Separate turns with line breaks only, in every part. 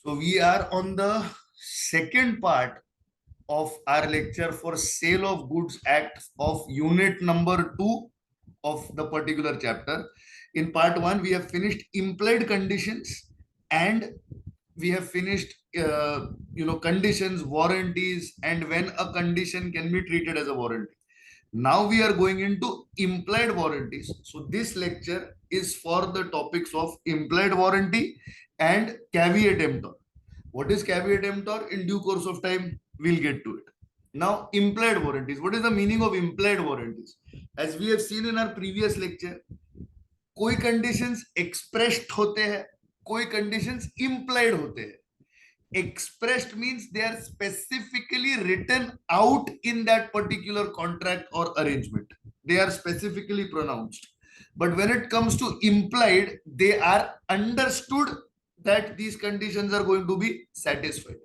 So we are on the second part of our lecture for Sale of Goods Act of unit number 2 of the particular chapter. In part 1, we have finished implied conditions and we have finished conditions, warranties, and when a condition can be treated as a warranty. Now we are going into implied warranties. So this lecture is for the topics of implied warranty and caveat emptor. What is caveat emptor? In due course of time, we'll get to it. Now, implied warranties. What is the meaning of implied warranties? As we have seen in our previous lecture, कोई conditions expressed होते हैं, कोई conditions implied होते हैं. Expressed means they are specifically written out in that particular contract or arrangement. They are specifically pronounced. But when it comes to implied, they are understood that these conditions are going to be satisfied.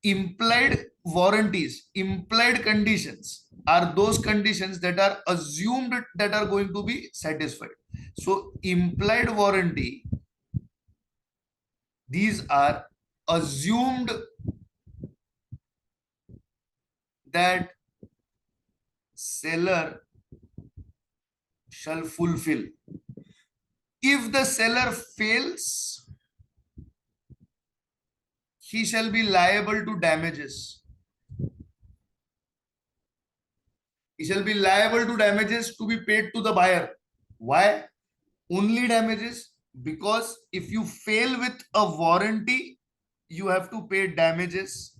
Implied warranties, implied conditions are those conditions that are assumed that are going to be satisfied. So implied warranty, these are assumed that seller shall fulfill. If the seller fails, he shall be liable to damages. He shall be liable to damages to be paid to the buyer. Why? Only damages? Because if you fail with a warranty, you have to pay damages.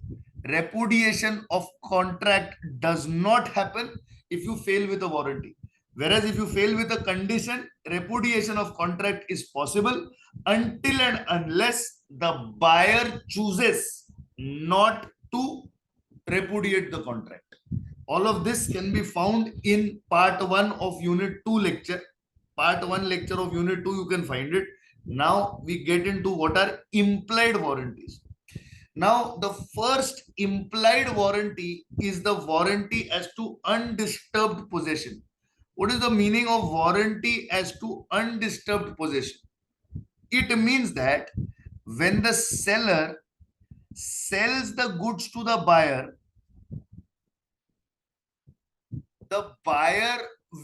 Repudiation of contract does not happen if you fail with a warranty. Whereas if you fail with a condition, repudiation of contract is possible until and unless the buyer chooses not to repudiate the contract. All of this can be found in part 1 of unit 2 lecture. Part 1 lecture of unit 2, you can find it. Now we get into what are implied warranties. Now the first implied warranty is the warranty as to undisturbed possession. What is the meaning of warranty as to undisturbed possession? It means that when the seller sells the goods to the buyer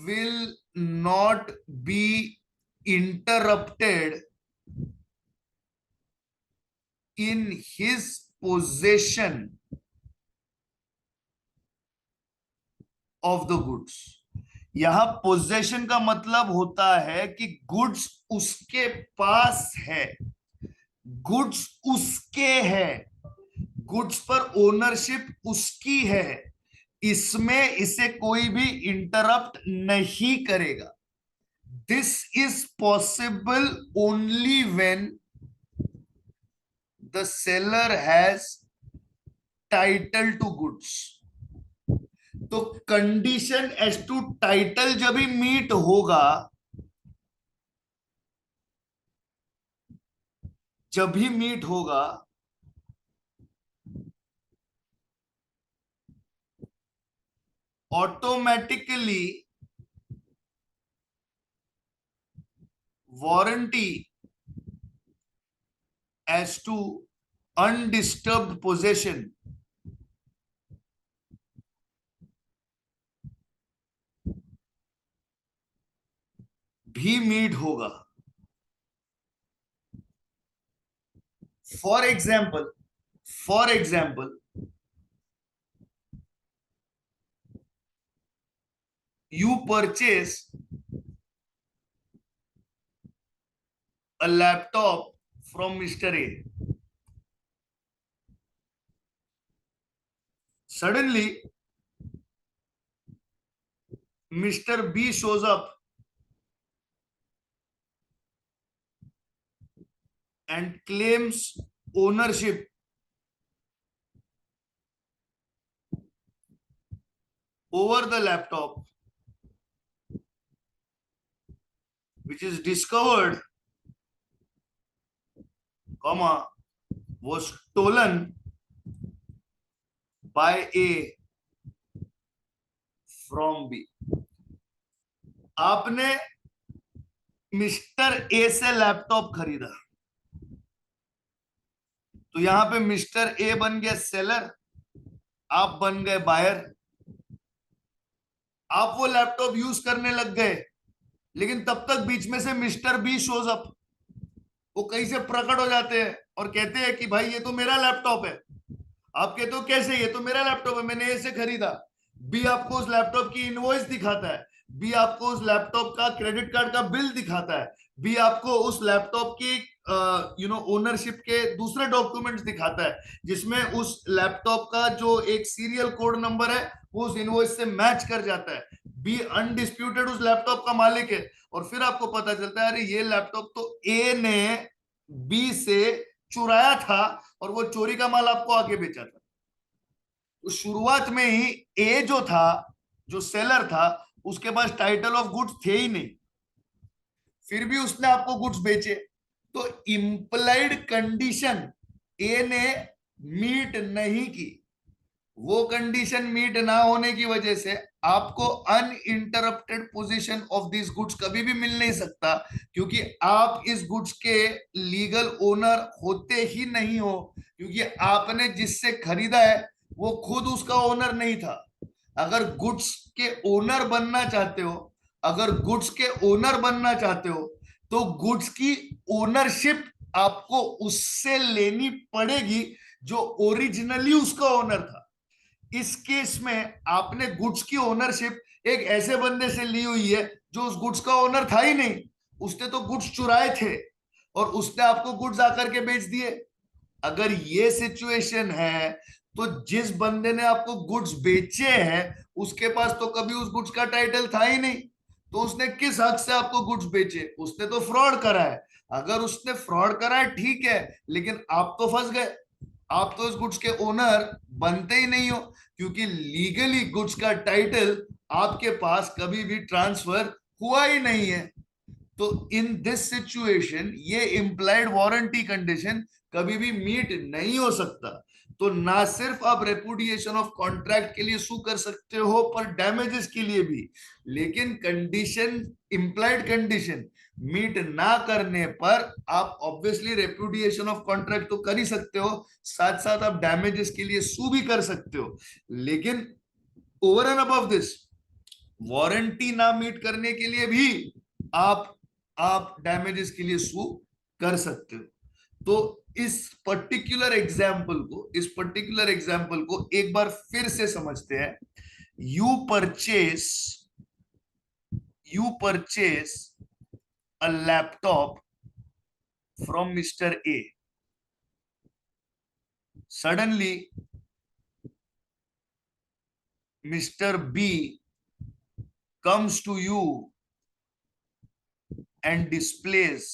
will not be interrupted in his possession of the goods. यहां possession का मतलब होता है कि goods उसके पास है, goods उसके है, गुड्स पर ओनरशिप उसकी है, इसमें इसे कोई भी इंटरप्ट नहीं करेगा. This is possible only when the seller has title to goods. तो कंडीशन एज टू टाइटल जब भी मीट होगा, जब भी मीट होगा, automatically warranty as to undisturbed possession भी मीट होगा. For example you purchase a laptop from Mr. A. Suddenly, Mr. B shows up and claims ownership over the laptop, which is discovered, was stolen by A from B. आपने mister A से laptop खरीदा, तो यहां पे mister A बन गया seller, आप बन गए बायर। आप वो लैपटॉप यूज करने लग गए, लेकिन तब तक बीच में से मिस्टर बी शोज अप। वो कहीं से प्रकट हो जाते हैं और कहते हैं कि भाई ये तो मेरा लैपटॉप है। आप कहते हो कैसे, ये तो मेरा लैपटॉप है, मैंने ऐसे खरीदा। बी आपको उस लैपटॉप की इनवॉइस दिखाता है, बी आपको उस लैपटॉप का क्रेडिट कार्ड का बिल दिखाता है, बी आपको उस लैपटॉप की ओनरशिप के दूसरे डॉक्यूमेंट्स दिखाता है, जिसमें उस लैपटॉप का जो एक सीरियल कोड नंबर है वो उस इनवॉइस से मैच कर जाता है। बी अनडिस्प्यूटेड उस लैपटॉप का मालिक है। और फिर आपको पता चलता है अरे ये लैपटॉप तो ए ने बी से चुराया था और वो चोरी का माल आपको आगे बेचा था। तो शुरुआत में ही ए जो था, जो सेलर था, उसके पास टाइटल ऑफ गुड्स थे ही नहीं, फिर भी उसने आपको गुड्स बेचे। तो इंप्लाइड कंडीशन ए ने मीट नहीं की। वो कंडीशन मीट ना होने की वजह से आपको uninterrupted position of this goods कभी भी मिल नहीं सकता, क्योंकि आप इस गुड्स के लीगल ओनर होते ही नहीं हो, क्योंकि आपने जिससे खरीदा है वो खुद उसका ओनर नहीं था। अगर गुड्स के ओनर बनना चाहते हो, अगर गुड्स के ओनर बनना चाहते हो, तो गुड्स की ओनरशिप आपको उससे लेनी पड़ेगी जो ओरिजिनली उसका ओनर था। इस केस में आपने गुड्स की ओनरशिप एक ऐसे बंदे से ली हुई है जो उस गुड्स का ओनर था ही नहीं। उसने तो गुड्स चुराए थे और उसने आपको गुड्स आकर के बेच दिए। अगर ये सिचुएशन है तो जिस बंदे ने आपको गुड्स बेचे हैं उसके पास तो कभी उस गुड्स का टाइटल था ही नहीं। तो उसने किस हक से आपको गुड्स बेचे? उसने तो फ्रॉड करा है। अगर उसने फ्रॉड करा है ठीक है, लेकिन आप तो फंस गए। आप तो इस गुड्स के ओनर बनते ही नहीं हो, क्योंकि लीगली गुड्स का टाइटल आपके पास कभी भी ट्रांसफर हुआ ही नहीं है। तो इन दिस सिचुएशन ये इंप्लाइड वारंटी कंडीशन कभी भी मीट नहीं हो सकता। तो ना सिर्फ आप रेपुडिएशन ऑफ कॉन्ट्रैक्ट के लिए सू कर सकते हो पर डैमेजेस के लिए भी, लेकिन कंडीशन, इंप्लाइड कंडीशन मीट ना करने पर आप ऑब्वियसली रेपुडिएशन ऑफ कॉन्ट्रैक्ट तो कर ही सकते हो, साथ साथ आप डैमेजेस के लिए सू भी कर सकते हो। लेकिन over and above this, warranty ना मीट करने के लिए भी आप आप डैमेजेस के लिए सू कर सकते हो। तो इस पर्टिकुलर एग्जाम्पल को एक बार फिर से समझते हैं। You purchase you purchase a laptop from mister A. Suddenly mister B comes to you and displays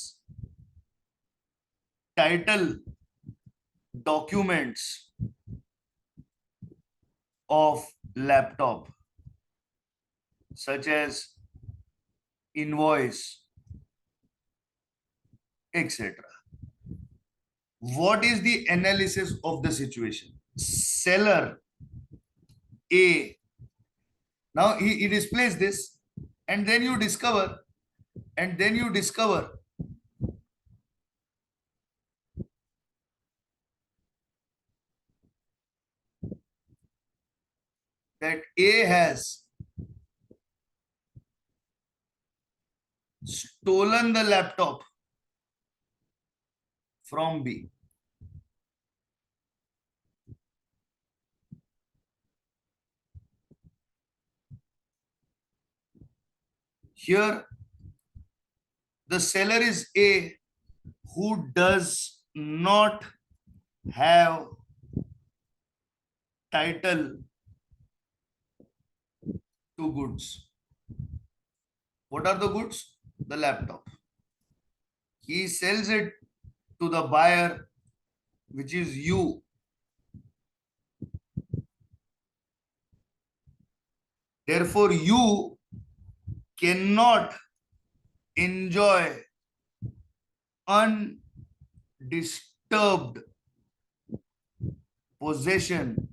title documents of laptop such as invoice, etc. What is the analysis of the situation? Seller A, now he displays this, and then you discover, and then you discover that A has stolen the laptop from B. Here, the seller is A, who does not have title to goods. What are the goods? The laptop. He sells it to the buyer, which is you. Therefore, you cannot enjoy undisturbed possession,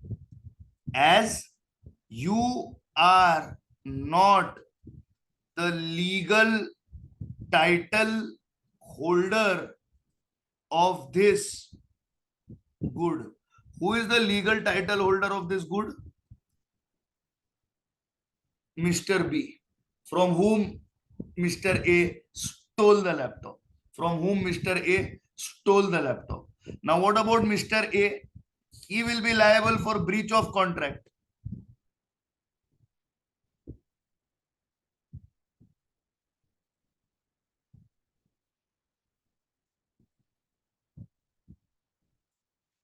as you are not the legal title holder of this good. Who is the legal title holder of this good? Mr. B, from whom Mr. A stole the laptop. From whom Mr. A stole the laptop. Now, what about Mr. A? He will be liable for breach of contract.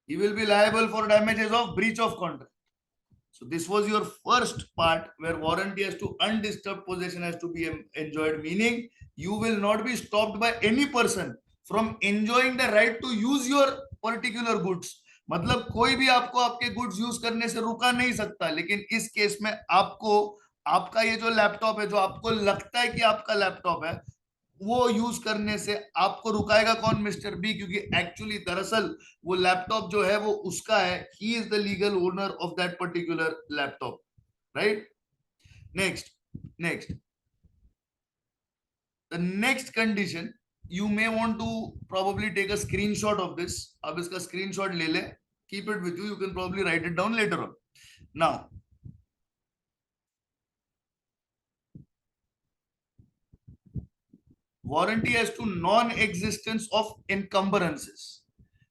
He will be liable for damages of breach of contract. So this was your first part where warranty has to undisturbed possession has to be enjoyed, meaning you will not be stopped by any person from enjoying the right to use your particular goods. मतलब कोई भी आपको आपके goods use करने से रुका नहीं सकता, लेकिन इस केस में आपको आपका ये जो लैपटॉप है, जो आपको लगता है कि आपका लैपटॉप है, वो यूज करने से आपको रुकाएगा कौन? मिस्टर बी, क्योंकि एक्चुअली दरअसल वो लैपटॉप जो है वो उसका है. He is the legal owner of that particular laptop, right? Next the next condition, you may want to probably take a screenshot of this. अब इसका स्क्रीनशॉट ले ले, keep it with you can probably write it down later on. Now warranty as to non existence of encumbrances.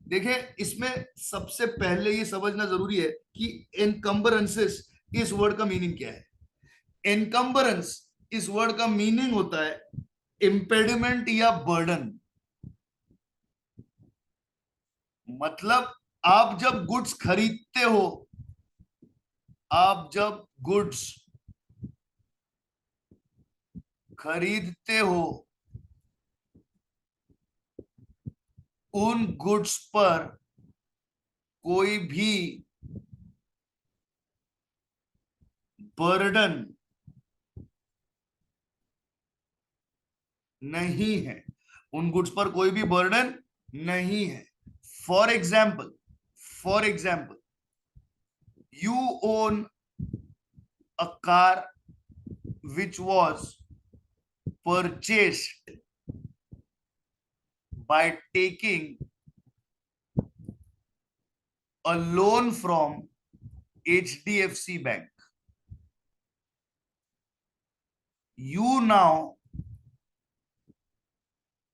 देखिए, इसमें सबसे पहले ये समझना जरूरी है कि इनकम्बरेंसेस इस वर्ड का मीनिंग क्या है. इनकम्बरेंस इस वर्ड का मीनिंग होता है इम्पेडिमेंट या बर्डन. मतलब आप जब गुड्स खरीदते हो, आप जब गुड्स खरीदते हो, उन गुड्स पर कोई भी बर्डन नहीं है. उन गुड्स पर कोई भी बर्डन नहीं है. For example you own a car which was purchased by taking a loan from HDFC Bank. You now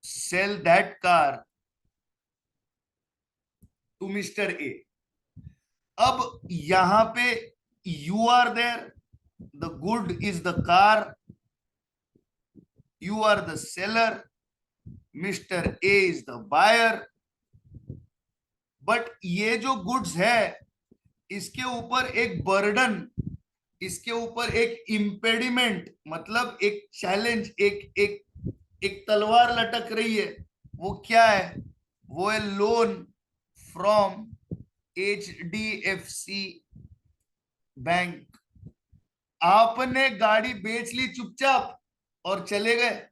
sell that car to Mr. A. अब यहां पे you are there, the good is the car, you are the seller, Mr. A is the buyer. But ये जो goods है, इसके ऊपर एक burden, इसके ऊपर एक इम्पेडिमेंट, मतलब एक चैलेंज, एक तलवार लटक रही है. वो क्या है? वो है लोन फ्रॉम HDFC बैंक. आपने गाड़ी बेच ली चुपचाप और चले गए,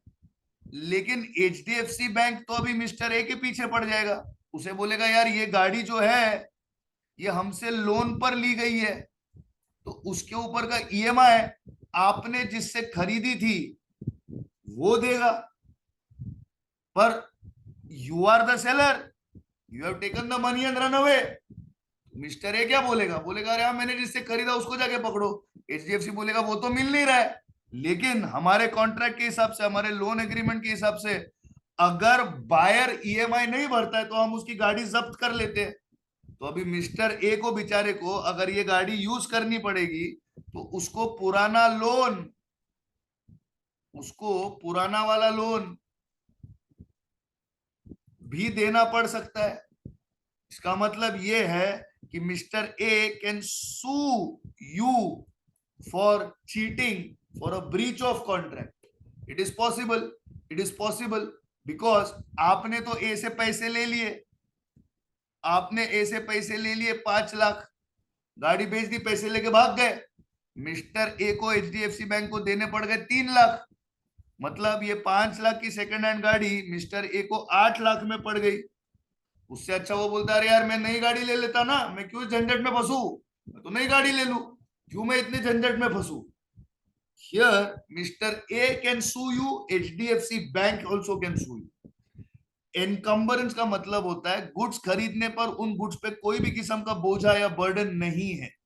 लेकिन HDFC बैंक तो अभी मिस्टर ए के पीछे पड़ जाएगा. उसे बोलेगा यार ये गाड़ी जो है ये हमसे लोन पर ली गई है, तो उसके ऊपर का EMI आपने जिससे खरीदी थी वो देगा. पर you are the seller, you have taken the money and run away. Mister A क्या बोलेगा? बोलेगा अरे मैंने जिससे खरीदा उसको जाके पकड़ो. HDFC बोलेगा वो तो मिल नहीं रहा है, लेकिन हमारे कॉन्ट्रैक्ट के हिसाब से, हमारे लोन एग्रीमेंट के हिसाब से, अगर बायर EMI नहीं भरता है तो हम उसकी गाड़ी जब्त कर लेते हैं. तो अभी मिस्टर ए को बेचारे को अगर ये गाड़ी यूज करनी पड़ेगी तो उसको पुराना लोन, उसको पुराना वाला लोन भी देना पड़ सकता है. इसका मतलब ये है कि mister A can sue you for cheating, for a breach of contract. It is possible because आपने तो ए से पैसे ले लिए, आपने ए से पैसे ले लिए 5 लाख, गाड़ी बेच दी, पैसे लेके भाग गए. मिस्टर ए को HDFC बैंक को देने पड़ गए 3 लाख. मतलब ये 5 लाख की सेकंड हैंड गाड़ी मिस्टर ए को 8 लाख में पड़ गई. उससे अच्छा वो बोलता है यार मैं नई गाड़ी ले लेता ना, मैं क्यों झंझट में फंसू, मैं तो नई गाड़ी ले लू, क्यों मैं इतने झंझट में फंसू. Here Mr. A can sue you, HDFC Bank also can sue you. Encumbrance का मतलब होता है गुड्स खरीदने पर उन गुड्स पे कोई भी किस्म का बोझा या बर्डन नहीं है।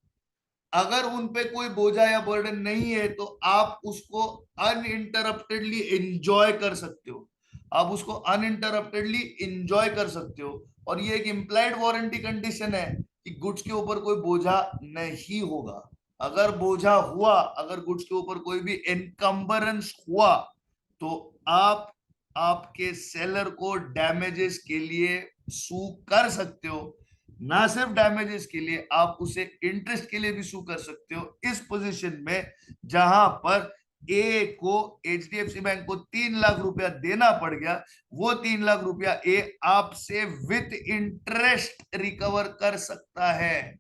अगर उन पे कोई बोझा या बर्डन नहीं है तो आप उसको अनइंटरप्टेडली एंजॉय कर सकते हो। आप उसको अनइंटरप्टेडली एंजॉय कर सकते हो। और ये एक इम्प्लाइड वारंटी कंडीशन है कि गुड्स के ऊपर कोई बोझा नहीं होगा। अगर बोझा हुआ, अगर गुड्स के ऊपर कोई भी एनकम्बरेंस हुआ, तो आप आपके सेलर को डैमेजेस के लिए सू कर सकते हो। ना सिर्फ डैमेजेस के लिए, आप उसे इंटरेस्ट के लिए भी सू कर सकते हो इस पोजीशन में जहां पर ए को एचडीएफसी बैंक को 3 लाख रुपया देना पड़ गया। वो 3 लाख रुपया ए आपसे विथ इंटरेस्ट रिकवर कर सकता है।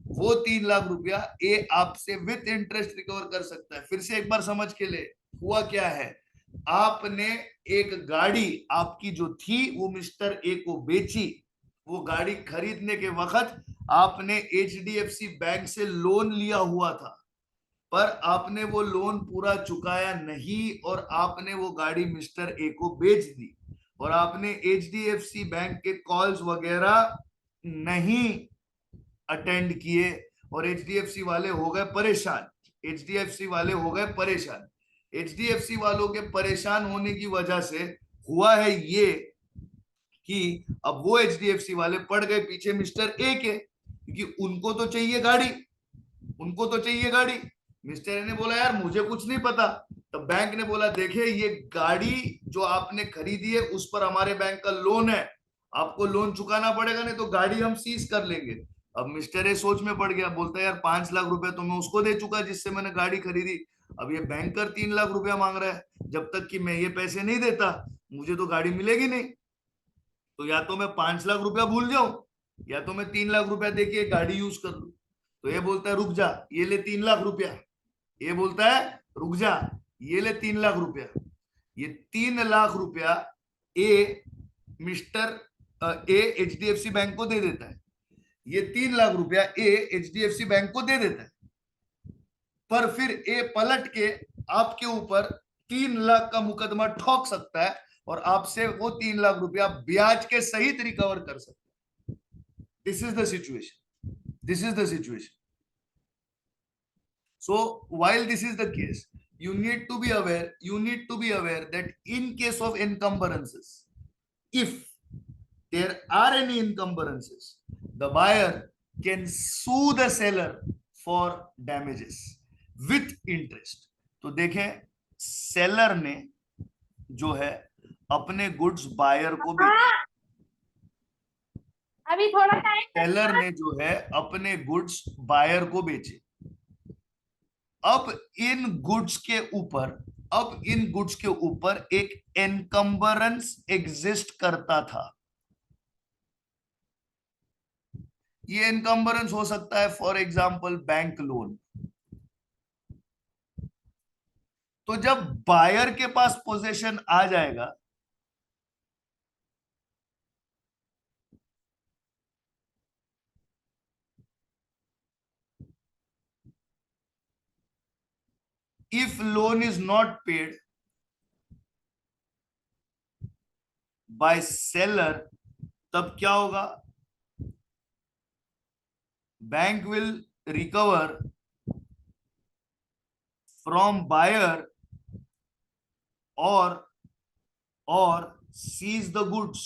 वो 3 लाख रुपया ए आपसे विथ इंटरेस्ट रिकवर कर सकता है। फिर से एक बार समझ के ले, हुआ क्या है, आपने एक गाड़ी आपकी जो थी वो मिस्टर ए को बेची। वो गाड़ी खरीदने के वक्त आपने एचडीएफसी बैंक से लोन लिया हुआ था, पर आपने वो लोन पूरा चुकाया नहीं और आपने वो गाड़ी मिस्टर ए को बेच दी। और आपने एचडीएफसी बैंक के कॉल्स वगैरह नहीं अटेंड किए और एचडीएफसी वाले हो गए परेशान। एचडीएफसी वाले हो गए परेशान। एचडीएफसी वालों के परेशान होने की वजह से हुआ है ये कि अब वो एचडीएफसी वाले पड़ गए पीछे मिस्टर ए के, क्योंकि उनको तो चाहिए गाड़ी, उनको तो चाहिए गाड़ी। मिस्टर ए ने बोला यार मुझे कुछ नहीं पता। तो बैंक ने बोला देखिए ये गाड़ी जो आपने खरीदी है उस पर हमारे बैंक का लोन है, आपको लोन चुकाना पड़ेगा, नहीं तो गाड़ी हम सीज कर लेंगे। अब मिस्टर ए सोच में पड़ गया, बोलता है यार 5 लाख रुपया तो मैं उसको दे चुका जिससे मैंने गाड़ी खरीदी, अब ये बैंकर 3 लाख रुपया मांग रहा है। जब तक कि मैं ये पैसे नहीं देता मुझे तो गाड़ी मिलेगी नहीं। तो या तो मैं 5 लाख रुपया भूल जाऊं या तो मैं 3 लाख रुपया देके गाड़ी यूज कर लू। तो ये बोलता है रुक जा, ये ले 3 लाख रुपया। ये बोलता है रुक जा, ये ले 3 लाख रुपया। ये 3 लाख रुपया ए मिस्टर ए एचडीएफसी बैंक को दे देता है। ये 3 लाख रुपया ए एचडीएफसी बैंक को दे देता है। पर फिर ए पलट के आपके ऊपर 3 लाख का मुकदमा ठोक सकता है और आपसे वो 3 लाख रुपया ब्याज के सहित रिकवर कर सकता है। This is the situation, this is the situation. So while this is the case, you need to be aware that in case of encumbrances, if there are any encumbrances, the buyer can sue the seller for damages with interest. तो देखें, seller ने जो है अपने goods buyer को बेचे,
अभी थोड़ा टाइम,
सेलर ने जो है अपने गुड्स बायर को बेचे। अब इन गुड्स के ऊपर, अब इन गुड्स के ऊपर एक एनकम्बरेंस एग्जिस्ट करता था। ये एनकम्बरेंस हो सकता है फॉर एग्जांपल बैंक लोन। तो जब बायर के पास पोजीशन आ जाएगा, if loan is not paid by seller, तब क्या होगा, bank will recover from buyer और सीज द गुड्स।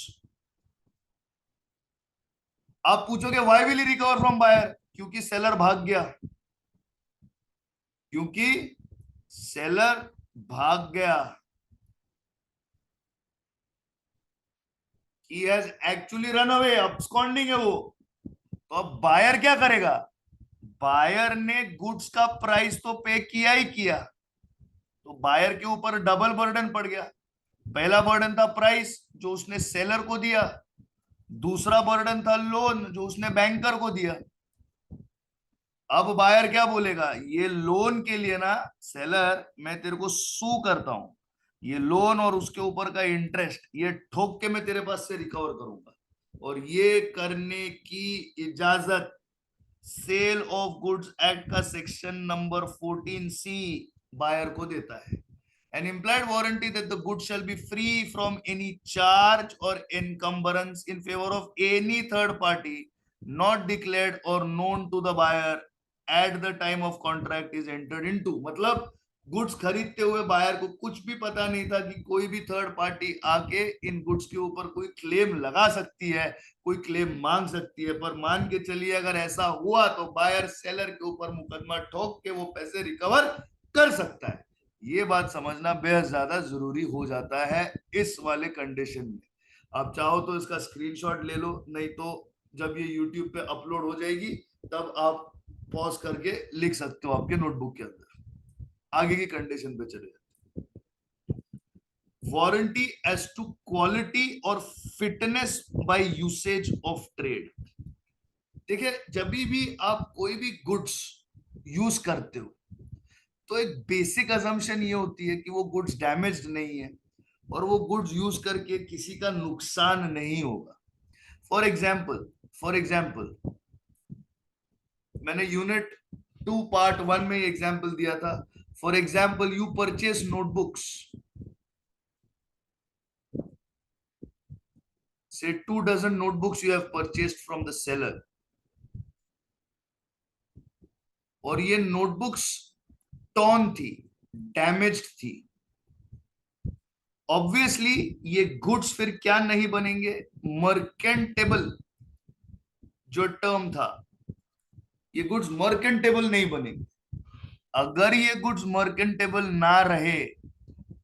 आप पूछोगे why will he recover from buyer, क्योंकि सेलर भाग गया, क्योंकि सेलर भाग गया। He has actually run away, absconding है वो। तो अब बायर क्या करेगा, बायर ने गुड्स का प्राइस तो पे किया ही किया, तो बायर के ऊपर डबल बर्डन पड़ गया। पहला बर्डन था प्राइस जो उसने सेलर को दिया, दूसरा बर्डन था लोन जो उसने बैंकर को दिया। अब बायर क्या बोलेगा, ये लोन के लिए ना सेलर मैं तेरे को सू करता हूं, ये लोन और उसके ऊपर का इंटरेस्ट ये ठोक के मैं तेरे पास से रिकवर करूंगा। और ये करने की इजाजत सेल ऑफ गुड्स एक्ट का सेक्शन नंबर 14C बायर को देता है। An implied warranty that the goods shall be free from any charge or encumbrance in favor of any third party not declared or known to the buyer at the time of contract is entered into. मतलब goods खरीदते हुए buyer को कुछ भी पता नहीं था कि कोई भी थर्ड पार्टी आके इन गुड्स के ऊपर कोई क्लेम लगा सकती है, कोई क्लेम मांग सकती है। पर मान के चलिए अगर ऐसा हुआ तो बायर सेलर के ऊपर मुकदमा ठोक के वो पैसे रिकवर कर सकता है। ये बात समझना बेहद ज्यादा जरूरी हो जाता है इस वाले कंडीशन में। आप चाहो तो इसका स्क्रीनशॉट ले लो, नहीं तो जब ये यूट्यूब पे अपलोड हो जाएगी तब आप पॉज करके लिख सकते हो आपके नोटबुक के अंदर। आगे की कंडीशन पे चले जाते। वारंटी एज टू क्वालिटी और fitness by usage of trade. देखिए जब भी आप कोई भी गुड्स यूज करते हो तो एक बेसिक अजम्पशन ये होती है कि वो गुड्स डैमेज्ड नहीं है और वो गुड्स यूज करके किसी का नुकसान नहीं होगा। फॉर एग्जाम्पल मैंने यूनिट 2 पार्ट 1 में एग्जाम्पल दिया था। For example you purchase notebooks, say 2 dozen notebooks you have purchased from the seller, और ये नोटबुक्स टॉर्न थी, डैमेज्ड थी। ऑब्वियसली ये गुड्स फिर क्या नहीं बनेंगे, मर्केंटेबल जो टर्म था, ये गुड्स मर्केंटेबल नहीं बनेंगे। अगर ये गुड्स मर्केंटेबल ना रहे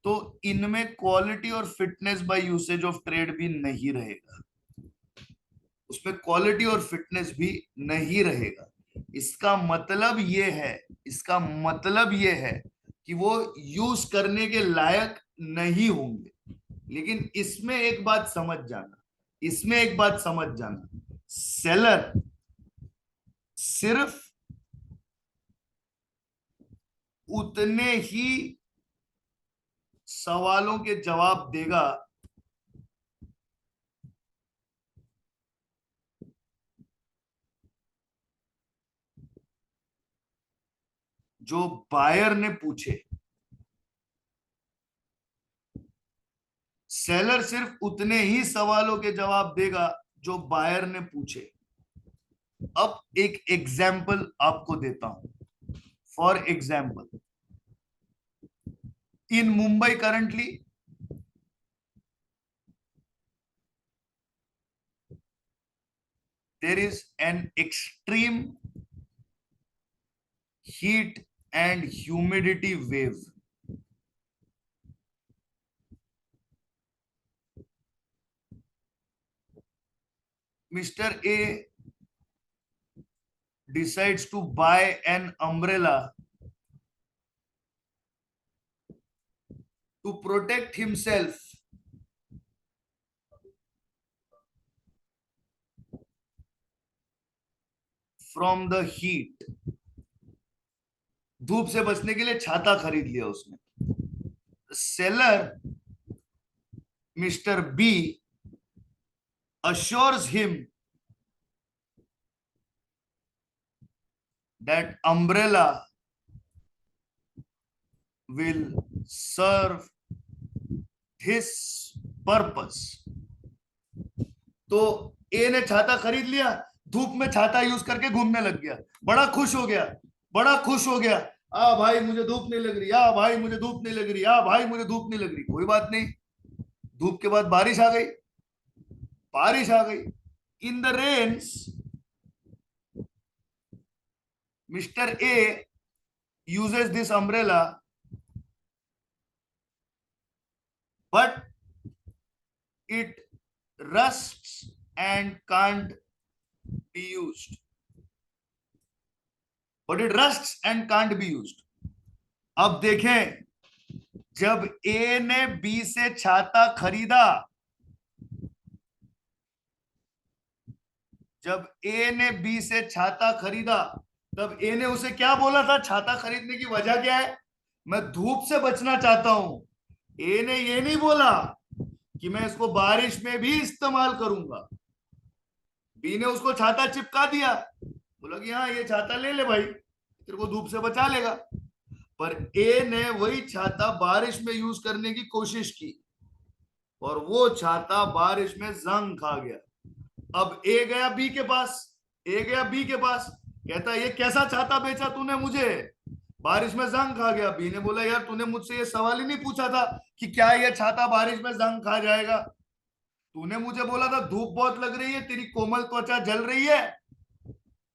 तो इनमें क्वालिटी और fitness by usage of trade भी नहीं रहेगा, उसमें क्वालिटी और फिटनेस भी नहीं रहेगा। इसका मतलब ये है कि वो यूज करने के लायक नहीं होंगे। लेकिन इसमें एक बात समझ जाना, सेलर सिर्फ उतने ही सवालों के जवाब देगा जो बायर ने पूछे। सेलर सिर्फ उतने ही सवालों के जवाब देगा जो बायर ने पूछे। अब एक एग्जाम्पल आपको देता हूं। For example in Mumbai currently there is an extreme heat and humidity wave. Mr. A decides to buy an umbrella to protect himself from the heat. धूप से बचने के लिए छाता खरीद लिया उसने। Seller mister B assures him that umbrella will serve his purpose. तो ए ने छाता खरीद लिया, धूप में छाता यूज करके घूमने लग गया, बड़ा खुश हो गया। आ भाई मुझे धूप नहीं लग रही, आ भाई मुझे धूप नहीं लग रही, आ भाई मुझे धूप नहीं लग रही। कोई बात नहीं, धूप के बाद बारिश आ गई। In the rains mister A uses this umbrella, but it rusts and can't be used. अब देखें, जब ए ने बी से छाता खरीदा, तब ए ने उसे क्या बोला था? छाता खरीदने की वजह क्या है? मैं धूप से बचना चाहता हूं। ए ने ये नहीं बोला कि मैं इसको बारिश में भी इस्तेमाल करूंगा। बी ने उसको छाता चिपका दिया, बोला कि हाँ ये छाता ले ले भाई, तेरे को धूप से बचा लेगा। पर ए ने वही छाता बारिश में यूज करने की कोशिश की और वो छाता बारिश में जंग खा गया। अब ए गया बी के पास, ए गया बी के पास, कहता ये कैसा छाता बेचा तूने मुझे, बारिश में जंग खा गया। बी ने बोला यार तूने मुझसे ये सवाल ही नहीं पूछा था कि क्या ये छाता बारिश में जंग खा जाएगा। तूने मुझे बोला था धूप बहुत लग रही है, तेरी कोमल त्वचा जल रही है,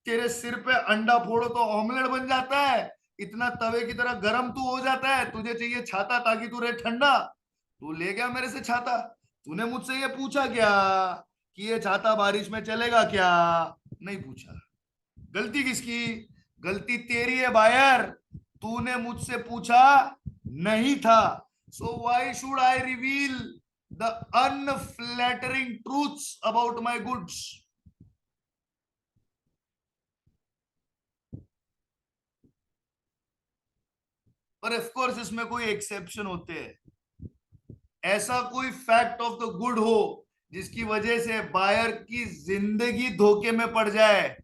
तेरे सिर पे अंडा फोड़ो तो ऑमलेट बन जाता है, इतना तवे की तरह गर्म तू हो जाता है, तुझे चाहिए छाता ताकि तू रहे ठंडा। तू ले गया मेरे से छाता। तूने मुझसे ये पूछा क्या कि ये छाता बारिश में चलेगा क्या? नहीं पूछा। गलती किसकी? गलती तेरी है बायर, तूने मुझसे पूछा नहीं था। So why should I reveal the unflattering truths about my goods? पर ऑफ कोर्स इसमें कोई एक्सेप्शन होते हैं। ऐसा कोई फैक्ट ऑफ द गुड हो जिसकी वजह से बायर की जिंदगी धोखे में पड़ जाए,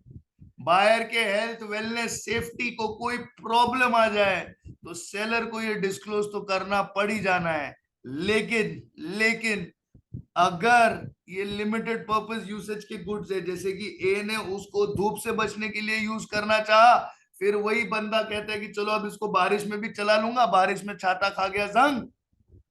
बायर के हेल्थ वेलनेस सेफ्टी को कोई प्रॉब्लम आ जाए, तो सेलर को ये डिस्क्लोज तो करना पड़ ही जाना है। लेकिन लेकिन अगर ये लिमिटेड पर्पस यूसेज के गुड्स है, जैसे कि ए ने उसको धूप से बचने के लिए यूज करना चाहा, फिर वही बंदा कहता है कि चलो अब इसको बारिश में भी चला लूंगा, बारिश में छाता खा गया जंग,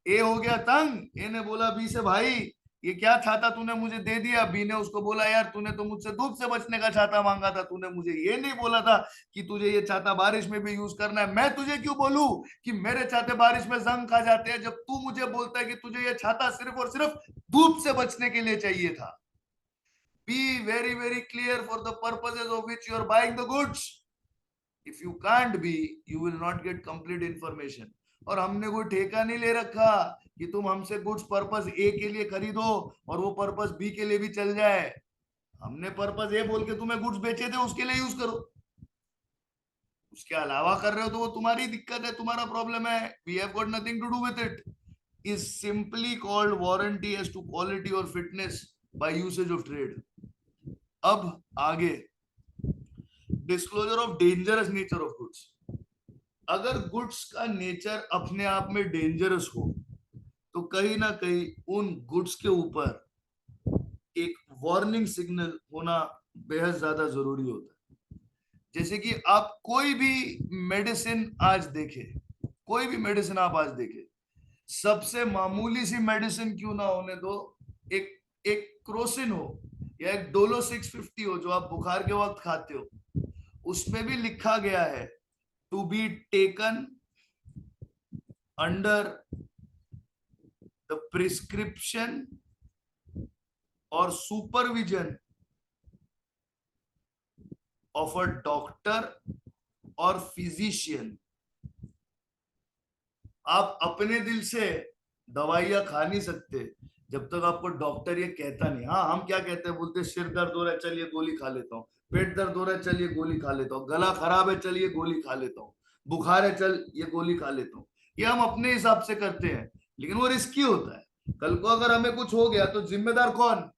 ए हो गया तंग। ए ने बोला बी से भाई ये क्या छाता तूने मुझे दे दिया। बी ने उसको बोला यार तूने तो मुझसे धूप से बचने का छाता मांगा था, तूने मुझे ये नहीं बोला था कि तुझे ये छाता बारिश में भी यूज करना है। मैं तुझे क्यों बोलूं कि मेरे छाते बारिश में जंग खा जाते हैं, जब तू मुझे बोलता है कि तुझे ये छाता सिर्फ और सिर्फ धूप से बचने के लिए चाहिए था। Be very very clear for the purposes of which you are buying the goods. If you can't be, you will not get complete information. और हमने कोई ठेका नहीं ले रखा कि तुम हमसे गुड्स पर्पस ए के लिए खरीदो और वो पर्पस बी के लिए भी चल जाए। हमने पर्पस ए बोल के तुम्हें गुड्स बेचे थे, उसके लिए यूज करो। उसके अलावा कर रहे हो तो वो तुम्हारी दिक्कत है, तुम्हारा प्रॉब्लम है। We have got nothing to do with it. Is simply called warranty as to quality और fitness by usage of trade. अब आगे, disclosure of dangerous nature of goods. अगर गुड्स का नेचर अपने आप में डेंजरस हो तो कहीं ना कहीं उन गुड्स के ऊपर एक वार्निंग सिग्नल होना बेहद ज्यादा जरूरी होता है। जैसे कि आप कोई भी मेडिसिन आज देखें, कोई भी मेडिसिन आप आज देखें, सबसे मामूली सी मेडिसिन क्यों ना होने दो, एक एक क्रोसिन हो या एक डोलो 650 हो जो आप बुखार के वक्त खाते हो, उसमें भी लिखा गया है to be taken under the prescription और सुपरविजन ऑफ अ डॉक्टर और फिजिशियन। आप अपने दिल से दवाइयां खा नहीं सकते जब तक आपको डॉक्टर ये कहता नहीं। हाँ, हम क्या कहते हैं, बोलते सिर दर्द हो रहा है चलिए गोली खा लेता हूँ, पेट दर्द हो रहा है चलिए गोली खा लेता हूँ, गला खराब है चलिए गोली खा लेता हूँ, बुखार है चल ये गोली खा लेता हूँ। ये हम अपने हिसाब से करते हैं, लेकिन वो रिस्की होता है। कल को अगर हमें कुछ हो गया तो जिम्मेदार कौन?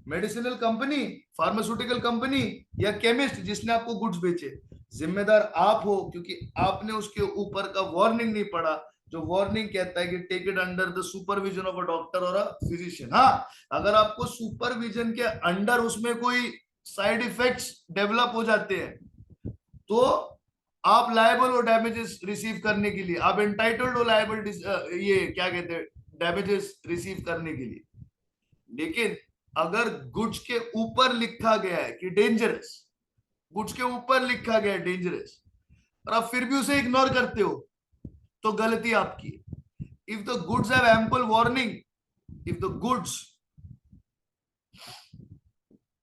मेडिसिनल कंपनी, फार्मास्यूटिकल कंपनी या केमिस्ट जिसने आपको गुड्स बेचे? जिम्मेदार आप हो, क्योंकि आपने उसके ऊपर का वार्निंग नहीं पढ़ा, जो वार्निंग कहता है कि take it under the supervision of a doctor और अ फिजिशियन। हाँ, अगर आपको सुपरविजन के अंडर उसमें कोई साइड इफेक्ट्स डेवलप हो जाते हैं तो आप लायबल हो डैमेजेस रिसीव करने के लिए, आप एंटाइटल्ड हो लायबल ये क्या कहते हैं डैमेजेस रिसीव करने के लिए। लेकिन अगर गुड्स के ऊपर लिखा गया है कि डेंजरस, गुड्स के ऊपर लिखा गया है डेंजरस, और आप फिर भी उसे इग्नोर करते हो तो गलती आपकी। If the goods have ample warning, if the goods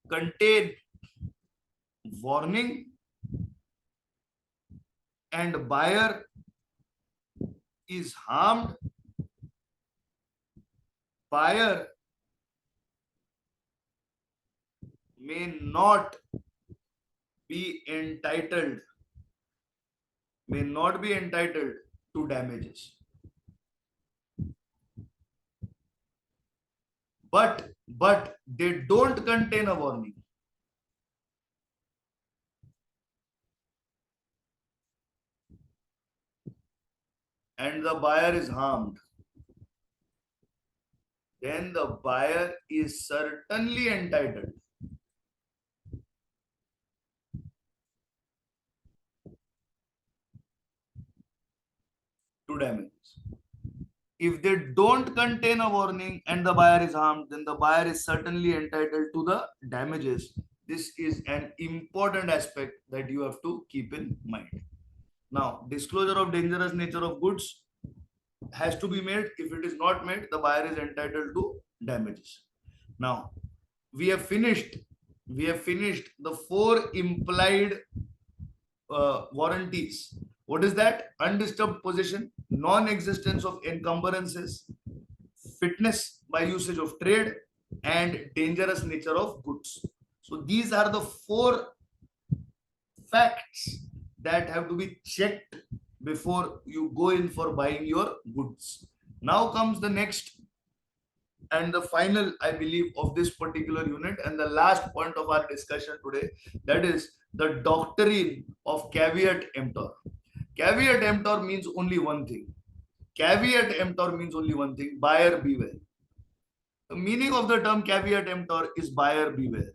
contain warning and buyer is harmed, buyer may not be entitled, may not be entitled to damages. But they don't contain a warning. and the buyer is harmed, then the buyer is certainly entitled to damages. If they don't contain a warning and the buyer is harmed, then the buyer is certainly entitled to the damages. This is an important aspect that you have to keep in mind. Now, disclosure of dangerous nature of goods has to be made. If it is not made, the buyer is entitled to damages. Now, we have finished. We have finished the 4 implied warranties. What is that? Undisturbed possession, non-existence of encumbrances, fitness by usage of trade, and dangerous nature of goods. So these are the 4 facts that have to be checked before you go in for buying your goods. Now comes the next and the final, I believe, of this particular unit and the last point of our discussion today, that is the doctrine of caveat emptor. Caveat emptor means only one thing. Caveat emptor means only one thing: buyer beware. The meaning of the term caveat emptor is buyer beware.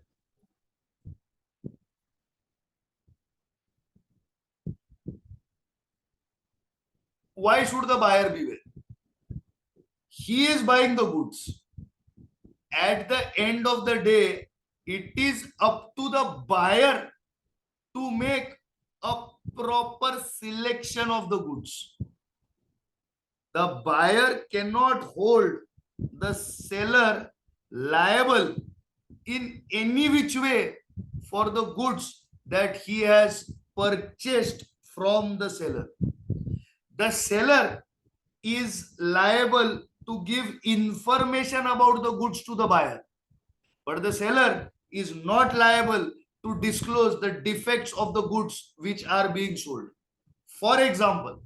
Why should the buyer beware? He is buying the goods. At the end of the day, it is up to the buyer to make a proper selection of the goods. The buyer cannot hold the seller liable in any which way for the goods that he has purchased from the seller. The seller is liable to give information about the goods to the buyer, but the seller is not liable to disclose the defects of the goods which are being sold. For example,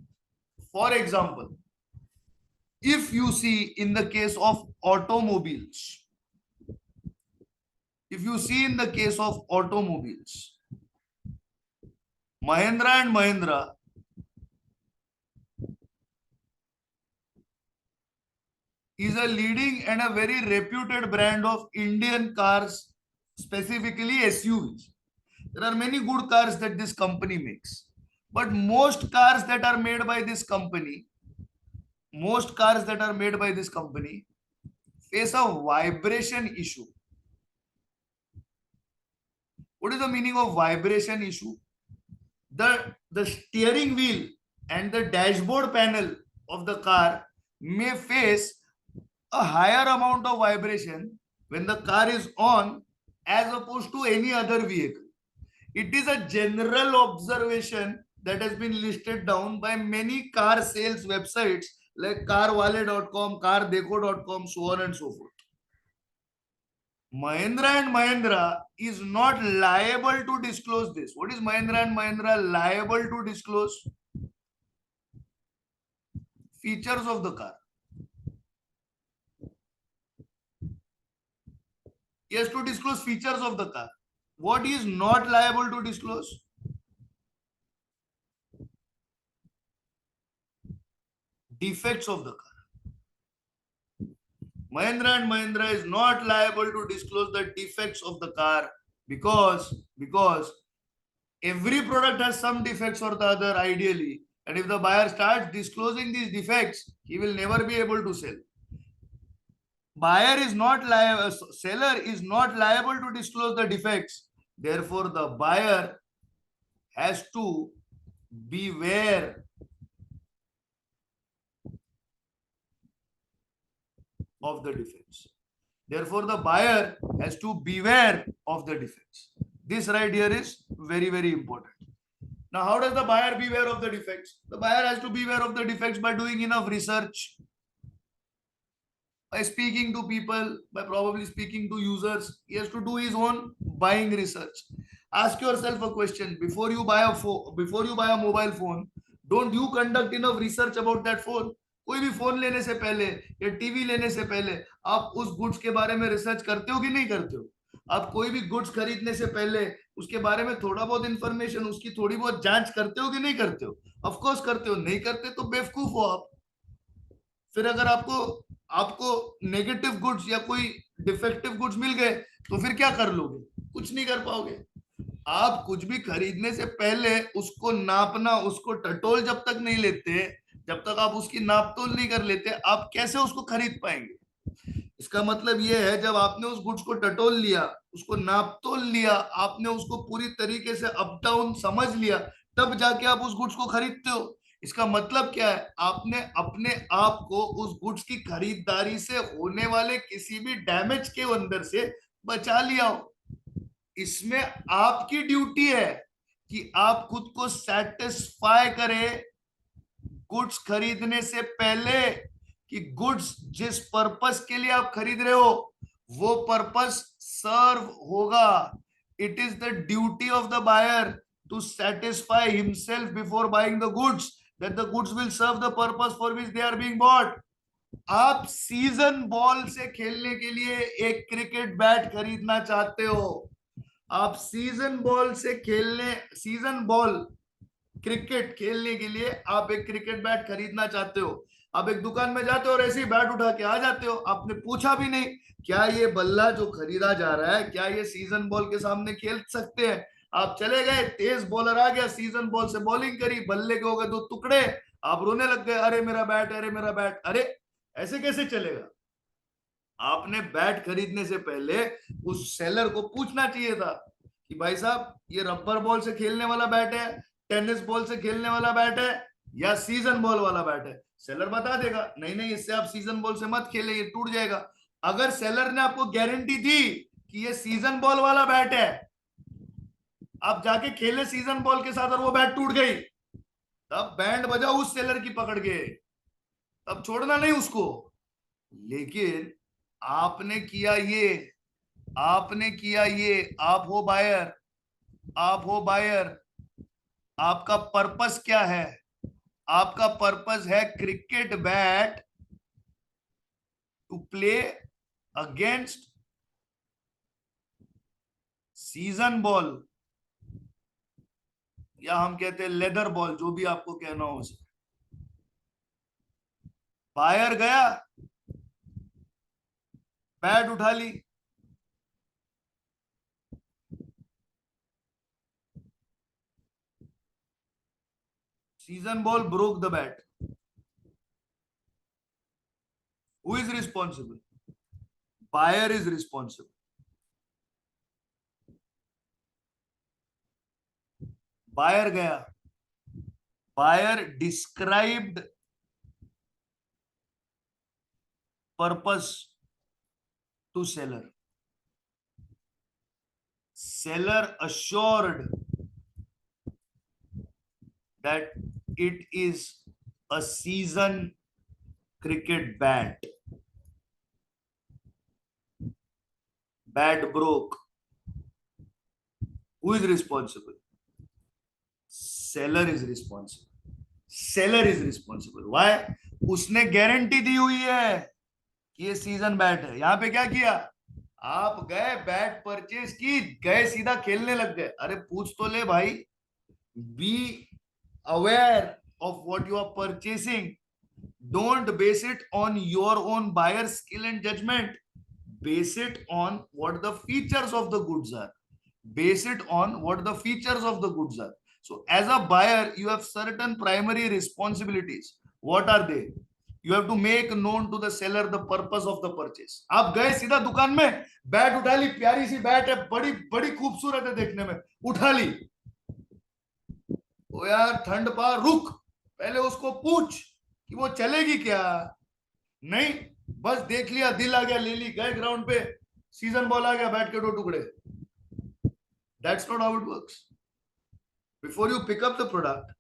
if you see in the case of automobiles, Mahindra and Mahindra is a leading and a very reputed brand of Indian cars, specifically SUVs. There are many good cars that this company makes, but most cars that are made by this company face a vibration issue. What is the meaning of vibration issue? The steering wheel and the dashboard panel of the car may face a higher amount of vibration when the car is on as opposed to any other vehicle. It is a general observation that has been listed down by many car sales websites like carwale.com, cardekho.com, so on and so forth. Mahindra and Mahindra is not liable to disclose this. What is Mahindra and Mahindra liable to disclose? Features of the car. He has to disclose features of the car. What he is not liable to disclose? Defects of the car. Mahindra and Mahindra is not liable to disclose the defects of the car because every product has some defects or the other ideally, and if the buyer starts disclosing these defects, he will never be able to sell. Buyer is not liable, seller is not liable to disclose the defects. Therefore, the buyer has to beware of the defects. Therefore, the buyer has to beware of the defects. This right here is very, very important. Now, how does the buyer beware of the defects? The buyer has to beware of the defects by doing enough research, by speaking to people, by probably speaking to users. He has to do his own buying research. Ask yourself a question: before you buy a mobile phone, don't you conduct enough research about that phone? कोई भी phone लेने से पहले या TV लेने से पहले आप उस गुड्स के बारे में रिसर्च करते हो कि नहीं करते हो? आप कोई भी गुड्स खरीदने से पहले उसके बारे में थोड़ा बहुत इंफॉर्मेशन, उसकी थोड़ी बहुत जांच करते हो कि नहीं करते हो? ऑफ कोर्स करते हो. नहीं करते तो बेवकूफ हो आप. फिर अगर आपको आपको नेगेटिव गुड्स या कोई डिफेक्टिव गुड्स मिल गए तो फिर क्या कर लोगे? कुछ नहीं कर पाओगे। आप कुछ भी खरीदने से पहले उसको नापना, उसको टटोल जब तक नहीं लेते, जब तक आप उसकी नाप तोल नहीं कर लेते, आप कैसे उसको खरीद पाएंगे? इसका मतलब यह है, जब आपने उस गुड्स को टटोल लिया, उसको नाप तोल लिया, आपने उसको पूरी तरीके से अप डाउन समझ लिया, तब जाके आप उस गुड्स को खरीदते हो। इसका मतलब क्या है? आपने अपने आप को उस गुड्स की खरीदारी से होने वाले किसी भी डैमेज के अंदर से बचा लिया हो। इसमें आपकी ड्यूटी है कि आप खुद को सेटिस्फाई करें गुड्स खरीदने से पहले, कि गुड्स जिस पर्पस के लिए आप खरीद रहे हो वो पर्पस सर्व होगा। It is the duty of the buyer to satisfy himself before buying the goods, that the goods will serve the purpose for which they are being bought. आप सीजन बॉल से खेलने के लिए एक cricket bat खरीदना चाहते हो, आप सीजन बॉल से खेलने, सीजन बॉल क्रिकेट खेलने के लिए आप एक क्रिकेट बैट खरीदना चाहते हो। आप एक दुकान में जाते हो और ऐसे ही बैट उठा के आ जाते हो, आपने पूछा भी नहीं क्या ये बल्ला जो खरीदा जा रहा है क्या ये सीजन बॉल के सामने खेल सकते हैं। आप चले गए, तेज बॉलर आ गया, सीजन बॉल से बॉलिंग करी, बल्ले के हो गए दो टुकड़े, आप रोने लग गए, अरे मेरा बैट, अरे मेरा बैट। अरे ऐसे कैसे चलेगा? आपने बैट खरीदने से पहले उस सेलर को पूछना चाहिए था कि भाई साहब ये रबर बॉल से खेलने वाला बैट है, टेनिस बॉल से खेलने वाला बैट है, या सीजन बॉल वाला बैट है? सेलर बता देगा नहीं नहीं इससे आप सीजन बॉल से मत खेले, ये टूट जाएगा। अगर सेलर ने आपको गारंटी दी कि ये सीजन बॉल वाला बैट है, आप जाके खेले सीजन बॉल के साथ और वो बैट टूट गई, तब बैंड बजाओ उस सेलर की पकड़ के, तब छोड़ना नहीं उसको। लेकिन आपने किया ये, आपने किया ये, आप हो बायर, आप हो बायर, आपका पर्पस क्या है? आपका पर्पस है cricket bat to play against season ball, या हम कहते हैं लेदर बॉल, जो भी आपको कहना हो उसे। बायर गया, बैट उठा ली, season ball broke the bat, who is responsible? Buyer is responsible. Buyer गया, buyer described purpose to seller, seller assured that it is a season cricket bat. Bat broke. Who is responsible? Seller is responsible. Seller is responsible. Why? उसने guarantee दी हुई है कि ये season bat है। यहां पे क्या किया? आप गए, बैट परचेज की, गए सीधा खेलने लग गए। अरे पूछ तो ले भाई, B aware of what you are purchasing. Don't base it on your own buyer skill and judgment. Base it on what the features of the goods are. Base it on what the features of the goods are. So as a buyer you have certain primary responsibilities. What are they? You have to make known to the seller the purpose of the purchase. आप गए सीधा दुकान में, bat उठा ली, प्यारी सी bat है, बड़ी बड़ी खूबसूरत है देखने में, उठा ली। ओ यार ठंड पा, रुक, पहले उसको पूछ कि वो चलेगी क्या। नहीं, बस देख लिया, दिल आ गया, ले ली, गए ग्राउंड पे, सीजन बॉल आ गया, बैट के दो टुकड़े। That's not how it works. Before you pick up the product,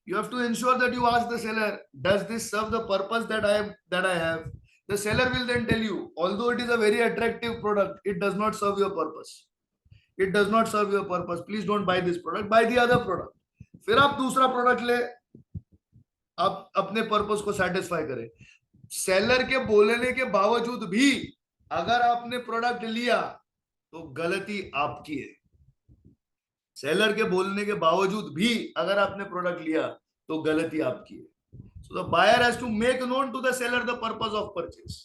you have to ensure that you ask the seller, does this serve the purpose that I have? The seller will then tell you, although it is a very attractive product, it does not serve your purpose. It does not serve your purpose. Please don't buy this product, buy the other product. फिर आप दूसरा product ले, आप अपने purpose को satisfy करें। Seller के बोलने के बावजूद भी अगर आपने प्रोडक्ट लिया तो गलती आपकी है। सेलर के बोलने के बावजूद भी अगर आपने प्रोडक्ट लिया तो गलती आपकी है। So the buyer has to make known to the seller the purpose of purchase.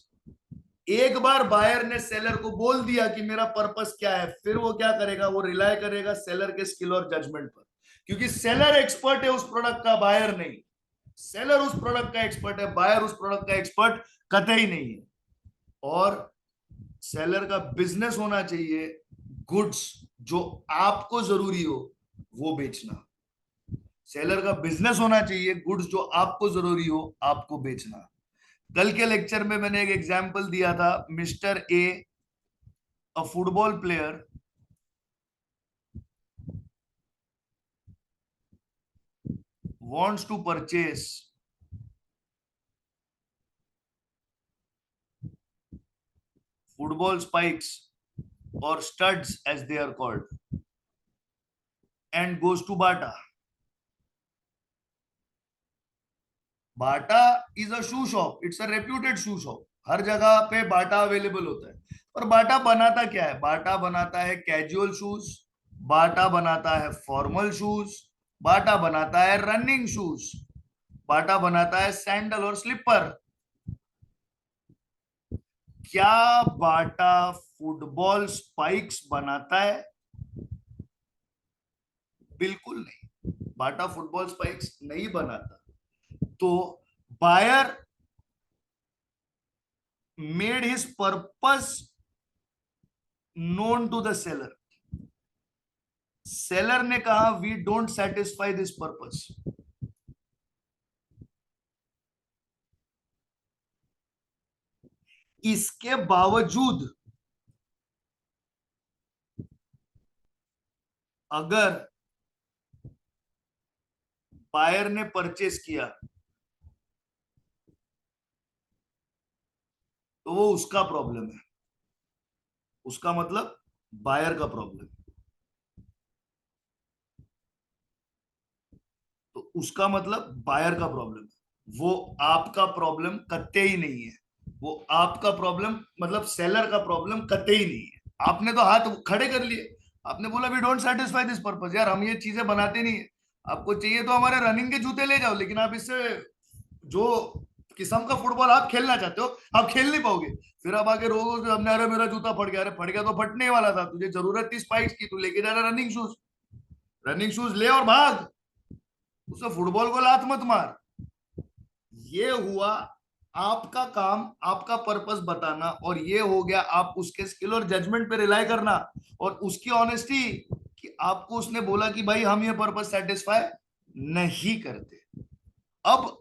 एक बार बायर ने सेलर को बोल दिया कि मेरा पर्पस क्या है, फिर वो क्या करेगा, वो रिलाय करेगा सेलर के स्किल और जजमेंट पर, क्योंकि सेलर एक्सपर्ट है उस प्रोडक्ट का, बायर नहीं। सेलर उस प्रोडक्ट का एक्सपर्ट है, बायर उस प्रोडक्ट का एक्सपर्ट कतई नहीं है। और सेलर का बिजनेस होना चाहिए गुड्स जो आपको जरूरी हो वो बेचना। सेलर का बिजनेस होना चाहिए गुड्स जो आपको जरूरी हो आपको बेचना। कल के लेक्चर में मैंने एक एग्जांपल दिया था, mister A, a football player, wants to purchase football spikes or studs as they are called and goes to Bata. Bata is a shoe shop, it's a reputed shoe shop, हर जगह पे बाटा available होता है। और बाटा बनाता क्या है? बाटा बनाता है कैजुअल शूज, बाटा बनाता है फॉर्मल शूज, बाटा बनाता है रनिंग शूज, बाटा बनाता है सैंडल और स्लीपर। क्या बाटा फुटबॉल स्पाइक्स बनाता है? बिल्कुल नहीं, बाटा फुटबॉल स्पाइक्स नहीं बनाता। तो buyer made his purpose known to the seller. Seller ने कहा we don't satisfy this purpose. इसके बावजूद अगर बायर ने परचेस किया तो वो उसका प्रॉब्लम है, उसका मतलब बायर का प्रॉब्लम। तो उसका मतलब बायर का प्रॉब्लम है, वो आपका प्रॉब्लम कतई ही नहीं है। वो आपका प्रॉब्लम मतलब सेलर का प्रॉब्लम कतई ही नहीं है। आपने तो हाथ खड़े कर लिए, आपने बोला we don't satisfy this purpose, यार हम ये चीजें बनाते नहीं है, आपको चाहिए तो हमारे रनिंग के जूते ले जाओ, लेकिन आप इससे जो किस्म का फुटबॉल आप खेलना चाहते हो आप खेल नहीं पाओगे। फिर आप आगे रोज हमने, अरे मेरा जूता फट गया, अरे फट गया तो फटने ही वाला था, तुझे जरूरत थी स्पाइक्स की, तू लेके जा रहा रनिंग शूज, रनिंग शूज ले और भाग, उसे फुटबॉल को लात मत मार। ये हुआ आपका काम, आपका पर्पस बताना, और ये हो गया आप उसके स्किल और जजमेंट पे रिलाई करना और उसकी ऑनेस्टी कि आपको उसने बोला कि भाई हम ये पर्पस सेटिस्फाई नहीं करते। अब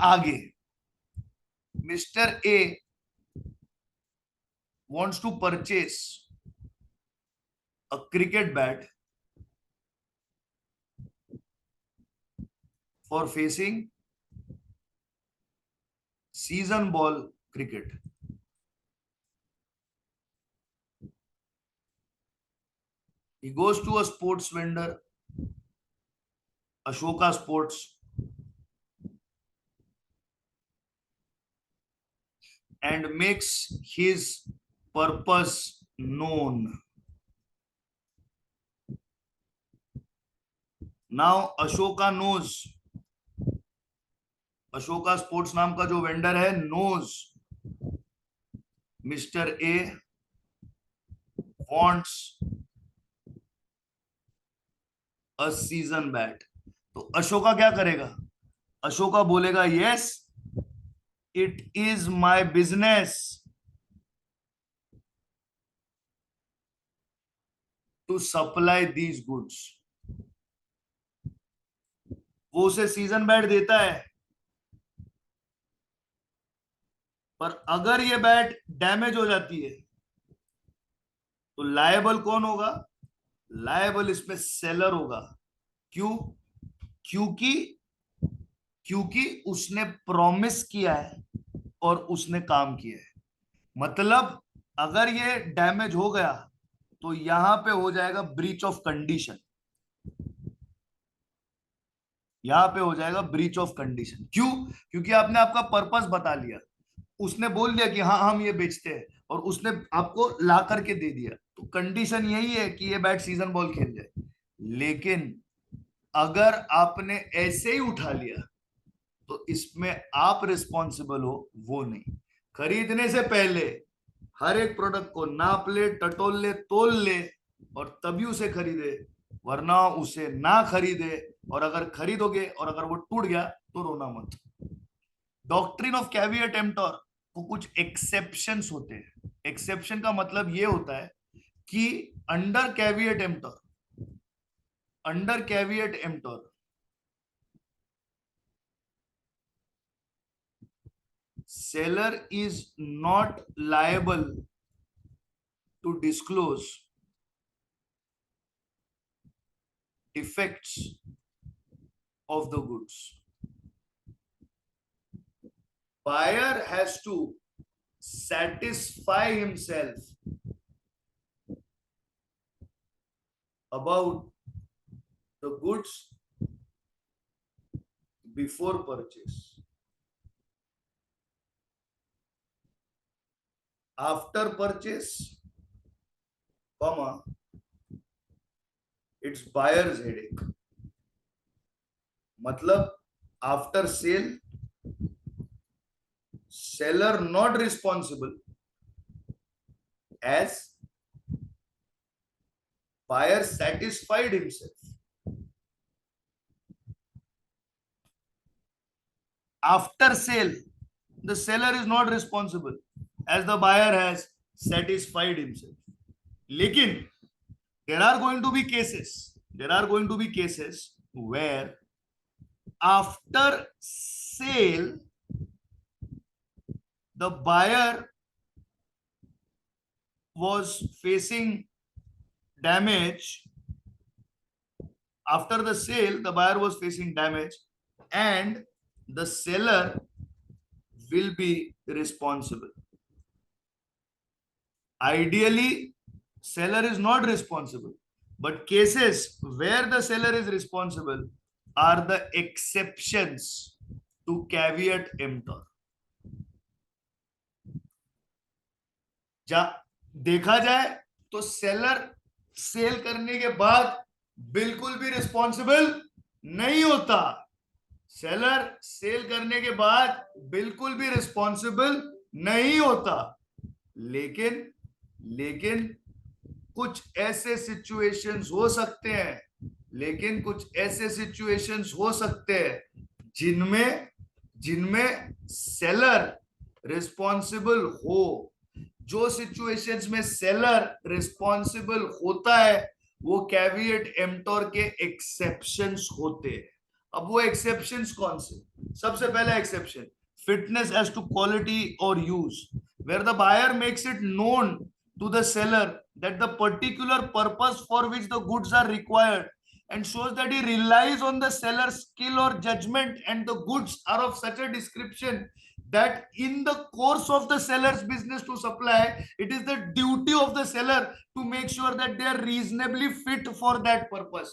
आगे mister A wants to purchase a cricket bat for facing season ball cricket. He goes to a sports vendor, Ashoka Sports, and makes his purpose known. Now Ashoka knows, Ashoka sports नाम का जो vendor है knows mister A wants a season bat. तो अशोका क्या करेगा? अशोका बोलेगा yes it is my business to supply these goods. वो उसे सीजन बैट देता है, पर अगर ये बैट डैमेज हो जाती है तो लायबल कौन होगा? लायबल इसमें सेलर होगा। क्यों? क्योंकि क्योंकि उसने प्रॉमिस किया है और उसने काम किया है। मतलब अगर ये डैमेज हो गया तो यहां पे हो जाएगा ब्रीच ऑफ कंडीशन, यहां पे हो जाएगा ब्रीच ऑफ कंडीशन। क्यों? क्योंकि आपने आपका पर्पस बता लिया, उसने बोल दिया कि हाँ हम ये बेचते हैं और उसने आपको ला करके दे दिया, तो कंडीशन यही है कि ये बैट सीजन बॉल खेल जाए। लेकिन अगर आपने ऐसे ही उठा लिया तो इसमें आप रिस्पॉन्सिबल हो, वो नहीं। खरीदने से पहले हर एक प्रोडक्ट को नाप ले, टटोल ले, तोल ले और तभी उसे खरीदे, वरना उसे ना खरीदे। और अगर खरीदोगे और अगर वो टूट गया तो रोना मत। डॉक्ट्रिन ऑफ कैविएट एम्प्टोर को कुछ एक्सेप्शंस होते हैं। एक्सेप्शन का मतलब ये होता है कि under caveat emptor, under caveat emptor seller is not liable to disclose defects of the goods. Buyer has to satisfy himself about the goods before purchase. After purchase, comma, it's buyer's headache. मतलब after sale, seller not responsible as buyer satisfied himself. After sale, the seller is not responsible as the buyer has satisfied himself. Lekin there are going to be cases where after sale the buyer was facing damage. After the sale the buyer was facing damage and the seller will be responsible. Ideally seller is not responsible, but cases where the seller is responsible are the exceptions to caveat emptor. देखा जाए तो seller sell करने के बाद बिल्कुल भी responsible नहीं होता। सेलर सेल करने के बाद बिल्कुल भी रिस्पॉन्सिबल नहीं होता। लेकिन लेकिन कुछ ऐसे सिचुएशंस हो सकते हैं, जिनमें जिनमें सेलर रिस्पॉन्सिबल हो। जो सिचुएशंस में सेलर रिस्पॉन्सिबल होता है वो कैविएट एम्प्टोर के एक्सेप्शंस होते हैं। अब वो एक्सेप्शंस कौन से? सबसे पहला exception, fitness as to quality और use, where the buyer makes it known to the seller that the particular purpose for which the goods are required and shows that he relies on the seller's skill or judgment and the goods are of such a description that in the course of the seller's business to supply, it is the duty of the seller to make sure that they are reasonably fit for that purpose.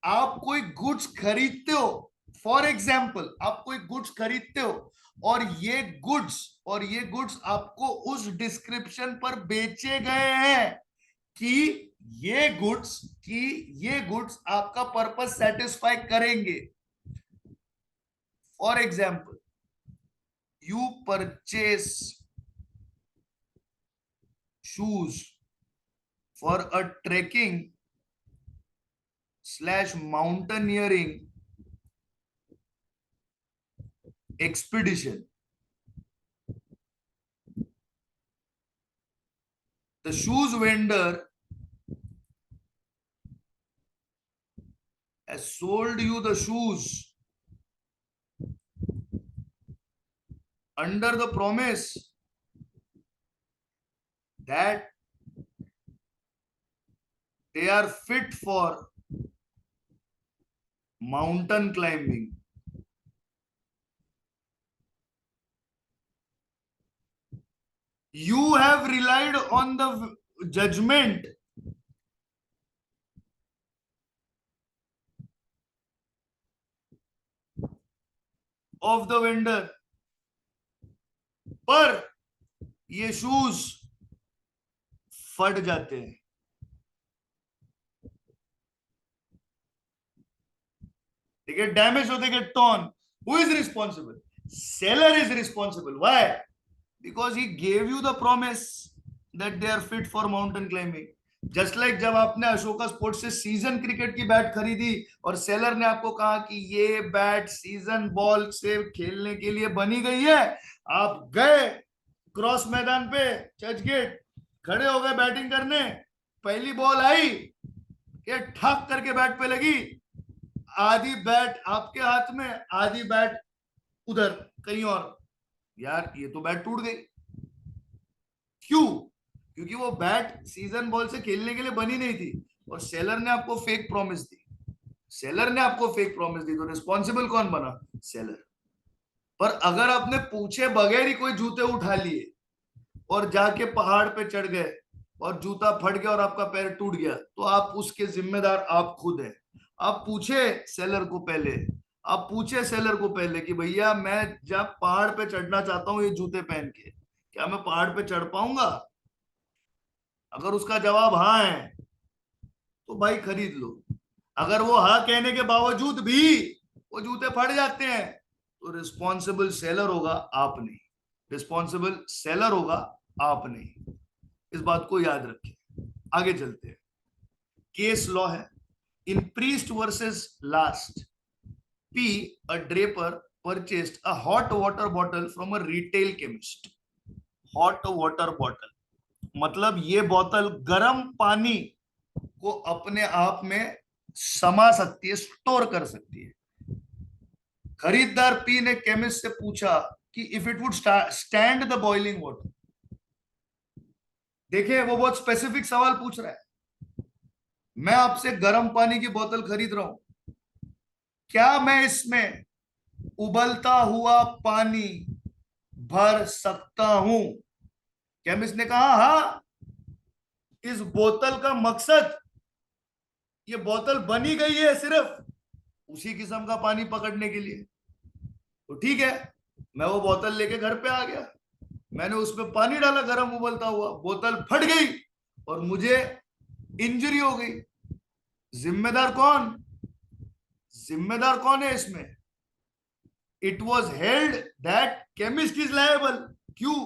आप कोई goods खरीदते हो, for example आप कोई goods खरीदते हो और ये गुड्स आपको उस डिस्क्रिप्शन पर बेचे गए हैं कि ये गुड्स आपका पर्पस सेटिस्फाई करेंगे। For example you purchase shoes for a trekking/mountaineering expedition. The shoes vendor has sold you the shoes under the promise that they are fit for mountain climbing. You have relied on the judgment of the vendor, पर ये shoes फट जाते हैं। ठीक है, damage होते हैं, torn, Who is responsible? Seller is responsible. Why? Because he gave you the promise that they are fit for mountain climbing. Just like जब आपने अशोका स्पोर्ट्स से सीजन क्रिकेट की बैट खरीदी और सेलर ने आपको कहा कि ये बैट सीजन बॉल से खेलने के लिए बनी गई है, आप गए क्रॉस मैदान पे, चर्च गेट, खड़े हो गए बैटिंग करने, पहली बॉल आई, ये ठक करके बैट पे लगी, आधी बैट आपके हाथ में, आधी बैट उधर कहीं और, यार ये तो बैट टूट गई। क्यों? क्योंकि वो बैट सीजन बॉल से खेलने के लिए बनी नहीं थी और सेलर ने आपको फेक प्रॉमिस दी। सेलर ने आपको फेक प्रॉमिस दी तो रिस्पॉन्सिबल कौन बना? सेलर। पर अगर आपने पूछे बगैर ही कोई जूते उठा लिए और जाके पहाड़ पे चढ़ गए और जूता फट गया और आपका पैर टूट गया, तो आप उसके जिम्मेदार आप खुद हैं। आप पूछे सेलर को पहले, आप पूछे सेलर को पहले कि भैया मैं जब पहाड़ पे चढ़ना चाहता हूं ये जूते पहन के, क्या मैं पहाड़ पे चढ़ पाऊंगा? अगर उसका जवाब हाँ है तो भाई खरीद लो। अगर वो हाँ कहने के बावजूद भी वो जूते फट जाते हैं तो रिस्पॉन्सिबल सेलर होगा, आप नहीं। रिस्पॉन्सिबल सेलर होगा, आप नहीं। इस बात को याद रखें। आगे चलते हैं। केस लॉ है in Priest versus Last. P, a draper, purchased a hot water bottle from a retail chemist. Hot water bottle मतलब ये बोतल गर्म पानी को अपने आप में समा सकती है, स्टोर कर सकती है। खरीदार पी ने केमिस्ट से पूछा कि if it would stand the boiling water. देखिए वो बहुत स्पेसिफिक सवाल पूछ रहा है। मैं आपसे गर्म पानी की बोतल खरीद रहा हूं, क्या मैं इसमें उबलता हुआ पानी भर सकता हूं? केमिस्ट ने कहा हाँ, इस बोतल का मकसद, ये बोतल बनी गई है सिर्फ उसी किस्म का पानी पकड़ने के लिए। तो ठीक है, मैं वो बोतल लेके घर पे आ गया, मैंने उसमें पानी डाला गर्म उबलता हुआ, बोतल फट गई और मुझे इंजरी हो गई। जिम्मेदार कौन? जिम्मेदार कौन है इसमें? It was held that chemist is liable. क्यों?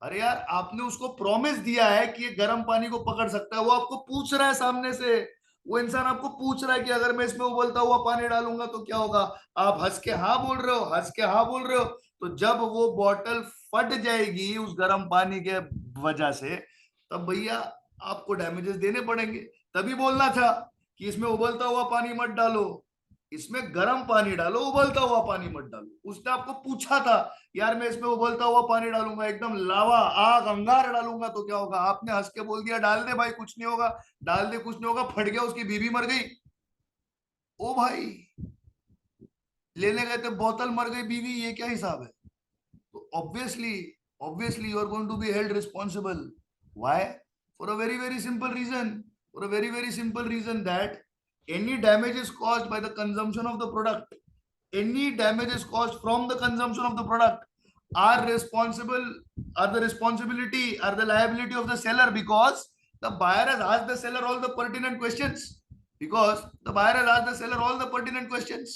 अरे यार आपने उसको प्रॉमिस दिया है कि ये गर्म पानी को पकड़ सकता है, वो आपको पूछ रहा है सामने से, वो इंसान आपको पूछ रहा है कि अगर मैं इसमें उबलता हुआ पानी डालूंगा तो क्या होगा? आप हंस के हाँ बोल रहे हो, हंस के हाँ बोल रहे हो। तो जब वो बॉटल फट जाएगी उस गर्म पानी के वजह से, तब भैया आपको डैमेजेस देने पड़ेंगे। तभी बोलना था कि इसमें उबलता हुआ पानी मत डालो, इसमें गर्म पानी डालो, उबलता हुआ पानी मत डालो। उसने आपको पूछा था यार मैं इसमें उबलता हुआ पानी डालूंगा, एकदम लावा आग अंगार डालूंगा तो क्या होगा? आपने हंस के बोल दिया डाल दे भाई कुछ नहीं होगा, डाल दे कुछ नहीं होगा, फट गया, उसकी बीवी मर गई। ओ भाई, लेने गए थे बोतल मर गई बीवी, ये क्या हिसाब है? तो obviously obviously you are going to be held responsible. Why? For a very very simple reason, for a very very simple reason that any damages caused by the consumption of the product, any damages caused from the consumption of the product are responsible, are the responsibility, are the liability of the seller, because the buyer has asked the seller all the pertinent questions, because the buyer has asked the seller all the pertinent questions.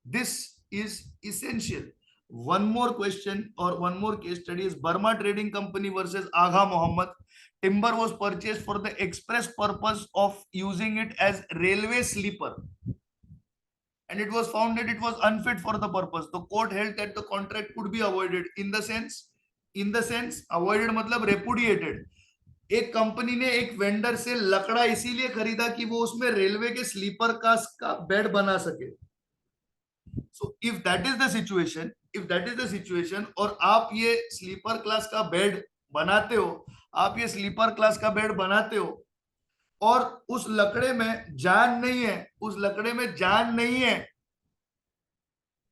This is essential. One more question or one more case study is Burma Trading Company versus Agha Mohammed. Timber was purchased for the express purpose of using it as railway sleeper, and it was found that it was unfit for the purpose. The court held that the contract could be avoided in the sense avoided मतलब repudiated. एक company ने एक vendor से लकड़ा इसीलिए खरीदा कि वो उसमें रेलवे के स्लीपर क्लास का बेड बना सके। So if that is the situation, if that is the situation और आप ये स्लीपर क्लास का बेड बनाते हो, आप ये स्लीपर क्लास का बेड बनाते हो और उस लकड़े में जान नहीं है, उस लकड़े में जान नहीं है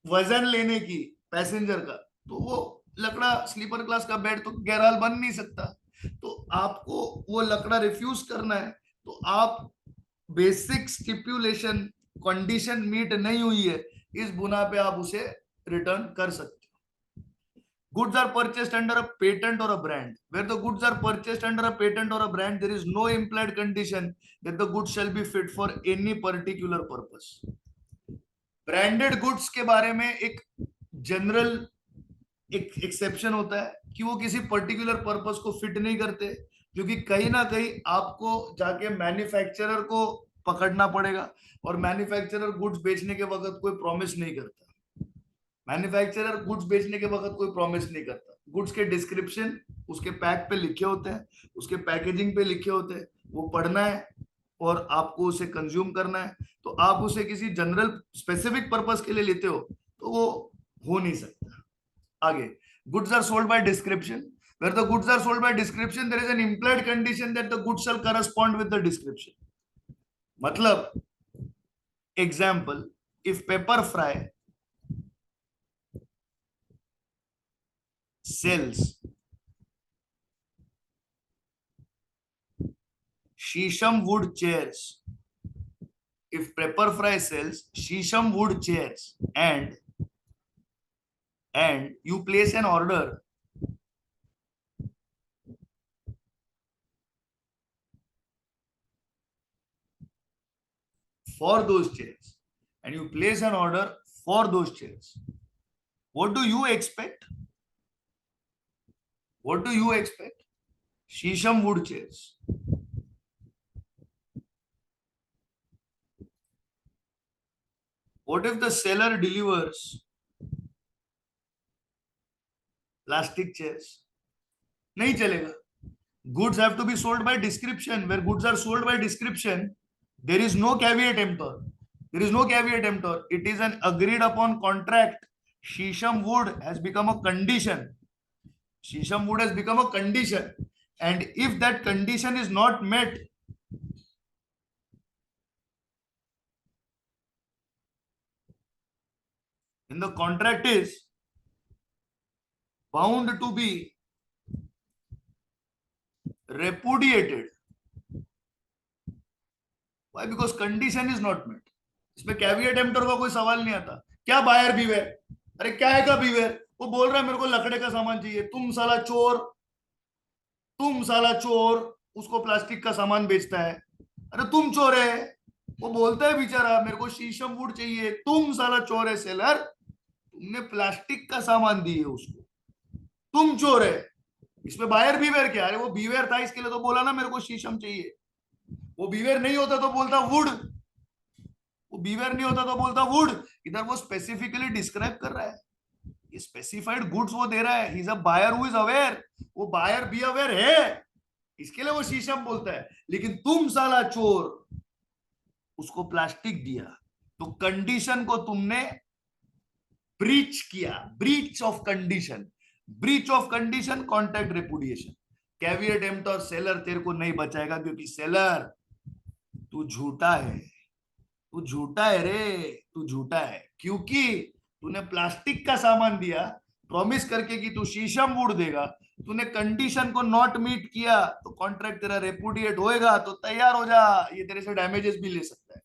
वजन लेने की पैसेंजर का, तो वो लकड़ा स्लीपर क्लास का बेड तो गहराल बन नहीं सकता। तो आपको वो लकड़ा रिफ्यूज करना है, तो आप बेसिक स्टिप्यूलेशन कंडीशन मीट नहीं हुई है, इस बुना पे आप उसे रिटर्न कर सकते हो। Goods are purchased under a patent or a brand. Where the goods are purchased under a patent or a brand, there is no implied condition that the goods shall be fit for any particular purpose. Branded goods के बारे में एक general exception होता है कि वो किसी particular purpose को फिट नहीं करते, क्योंकि कहीं ना कहीं आपको जाके मैन्युफैक्चरर को पकड़ना पड़ेगा, और मैन्युफैक्चरर गुड्स बेचने के वक्त कोई प्रॉमिस नहीं करता। मैन्युफैक्चरर गुड्स बेचने के वक्त कोई प्रॉमिस नहीं करता। गुड्स के डिस्क्रिप्शन उसके पैक पे लिखे होते हैं, उसके पैकेजिंग पे लिखे होते हैं, वो पढ़ना है और आपको उसे कंज्यूम करना है। तो आप उसे किसी जनरल स्पेसिफिक पर्पस के लिए लेते हो तो वो हो नहीं सकता। आगे, goods are sold by description. Where the goods are sold by description, there is an implied condition that the goods shall correspond with the description. मतलब, example, if pepper fry sells shisham wood chairs, if pepper fry sells shisham wood chairs, and you place an order for those chairs, and you place an order for those chairs, what do you expect? What do you expect? Shisham wood chairs. What if the seller delivers plastic chairs? नहीं चलेगा. Goods have to be sold by description. Where goods are sold by description, there is no caveat emptor. There is no caveat emptor. It is an agreed upon contract. Shisham wood has become a condition. Shisham wood has become a condition. And if that condition is not met, then the contract is bound to be repudiated. Why? Because condition is not met. इसमें caveat emptor का कोई सवाल नहीं आता. क्या buyer beware? अरे क्या है का बीवेयर? वो बोल रहा है मेरे को लकड़े का सामान चाहिए. तुम साला चोर उसको प्लास्टिक का सामान बेचता है. अरे तुम चोर है. वो बोलता है बेचारा मेरे को शीशम वुड चाहिए. तुम साला चोर है सेलर. तुमने प्लास्टिक का सामान दिए उसको. तुम चोर है. इसमें बायर बीवेयर क्या? अरे वो बीवेयर था इसके लिए तो बोला ना मेरे को शीशम चाहिए. वो बीवेयर नहीं होता तो बोलता वुड. वो बीवेयर नहीं होता तो बोलता वुड. इधर वो स्पेसिफिकली डिस्क्राइब कर रहा है. ये स्पेसिफाइड गुड्स वो दे रहा है. He is a buyer who is aware. वो बायर बी अवेयर है, इसके लिए वो शीशम बोलता है. लेकिन तुम साला चोर उसको प्लास्टिक दिया, तो कंडीशन को तुमने ब्रीच किया. Breach of condition. Breach of condition, contract repudiation. Caveat emptor seller तेरे को नहीं बचाएगा, क्योंकि सेलर तू झूठा है. तू झूठा है रे. तू झूठा है क्योंकि तूने प्लास्टिक का सामान दिया प्रॉमिस करके कि तू शीशम वुड देगा. तूने कंडीशन को नॉट मीट किया तो कॉन्ट्रैक्ट तेरा रेपुडिएट होएगा. तो तैयार हो जा. ये तेरे से डैमेजेस भी ले सकता है.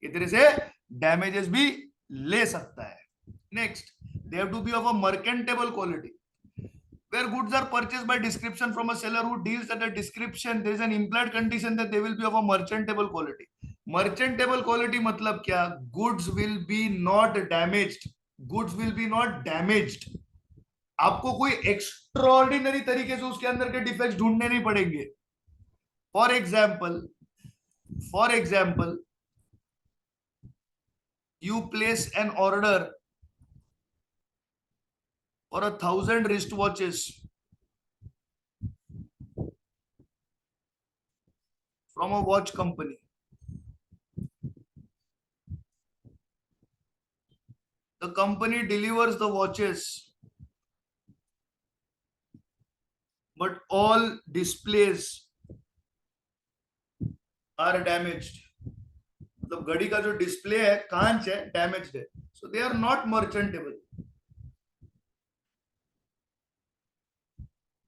ये तेरे से डैमेजेस भी ले सकता है. Next, they have to be of a merchantable quality. Where goods are purchased by description from a seller who deals at a description, there is an implied condition that they will be of a merchantable quality. Merchantable quality मतलब क्या? Goods will be not damaged. Goods will be not damaged. आपको कोई extraordinary तरीके से उसके अंदर के defects ढूंढने नहीं पड़ेंगे. For example, you place an order for 1,000 wristwatches from a watch company. The company delivers the watches, but all displays are damaged. मतलब घड़ी का जो डिस्प्ले है, कांच है, डैमेज्ड है. So they are not merchantable.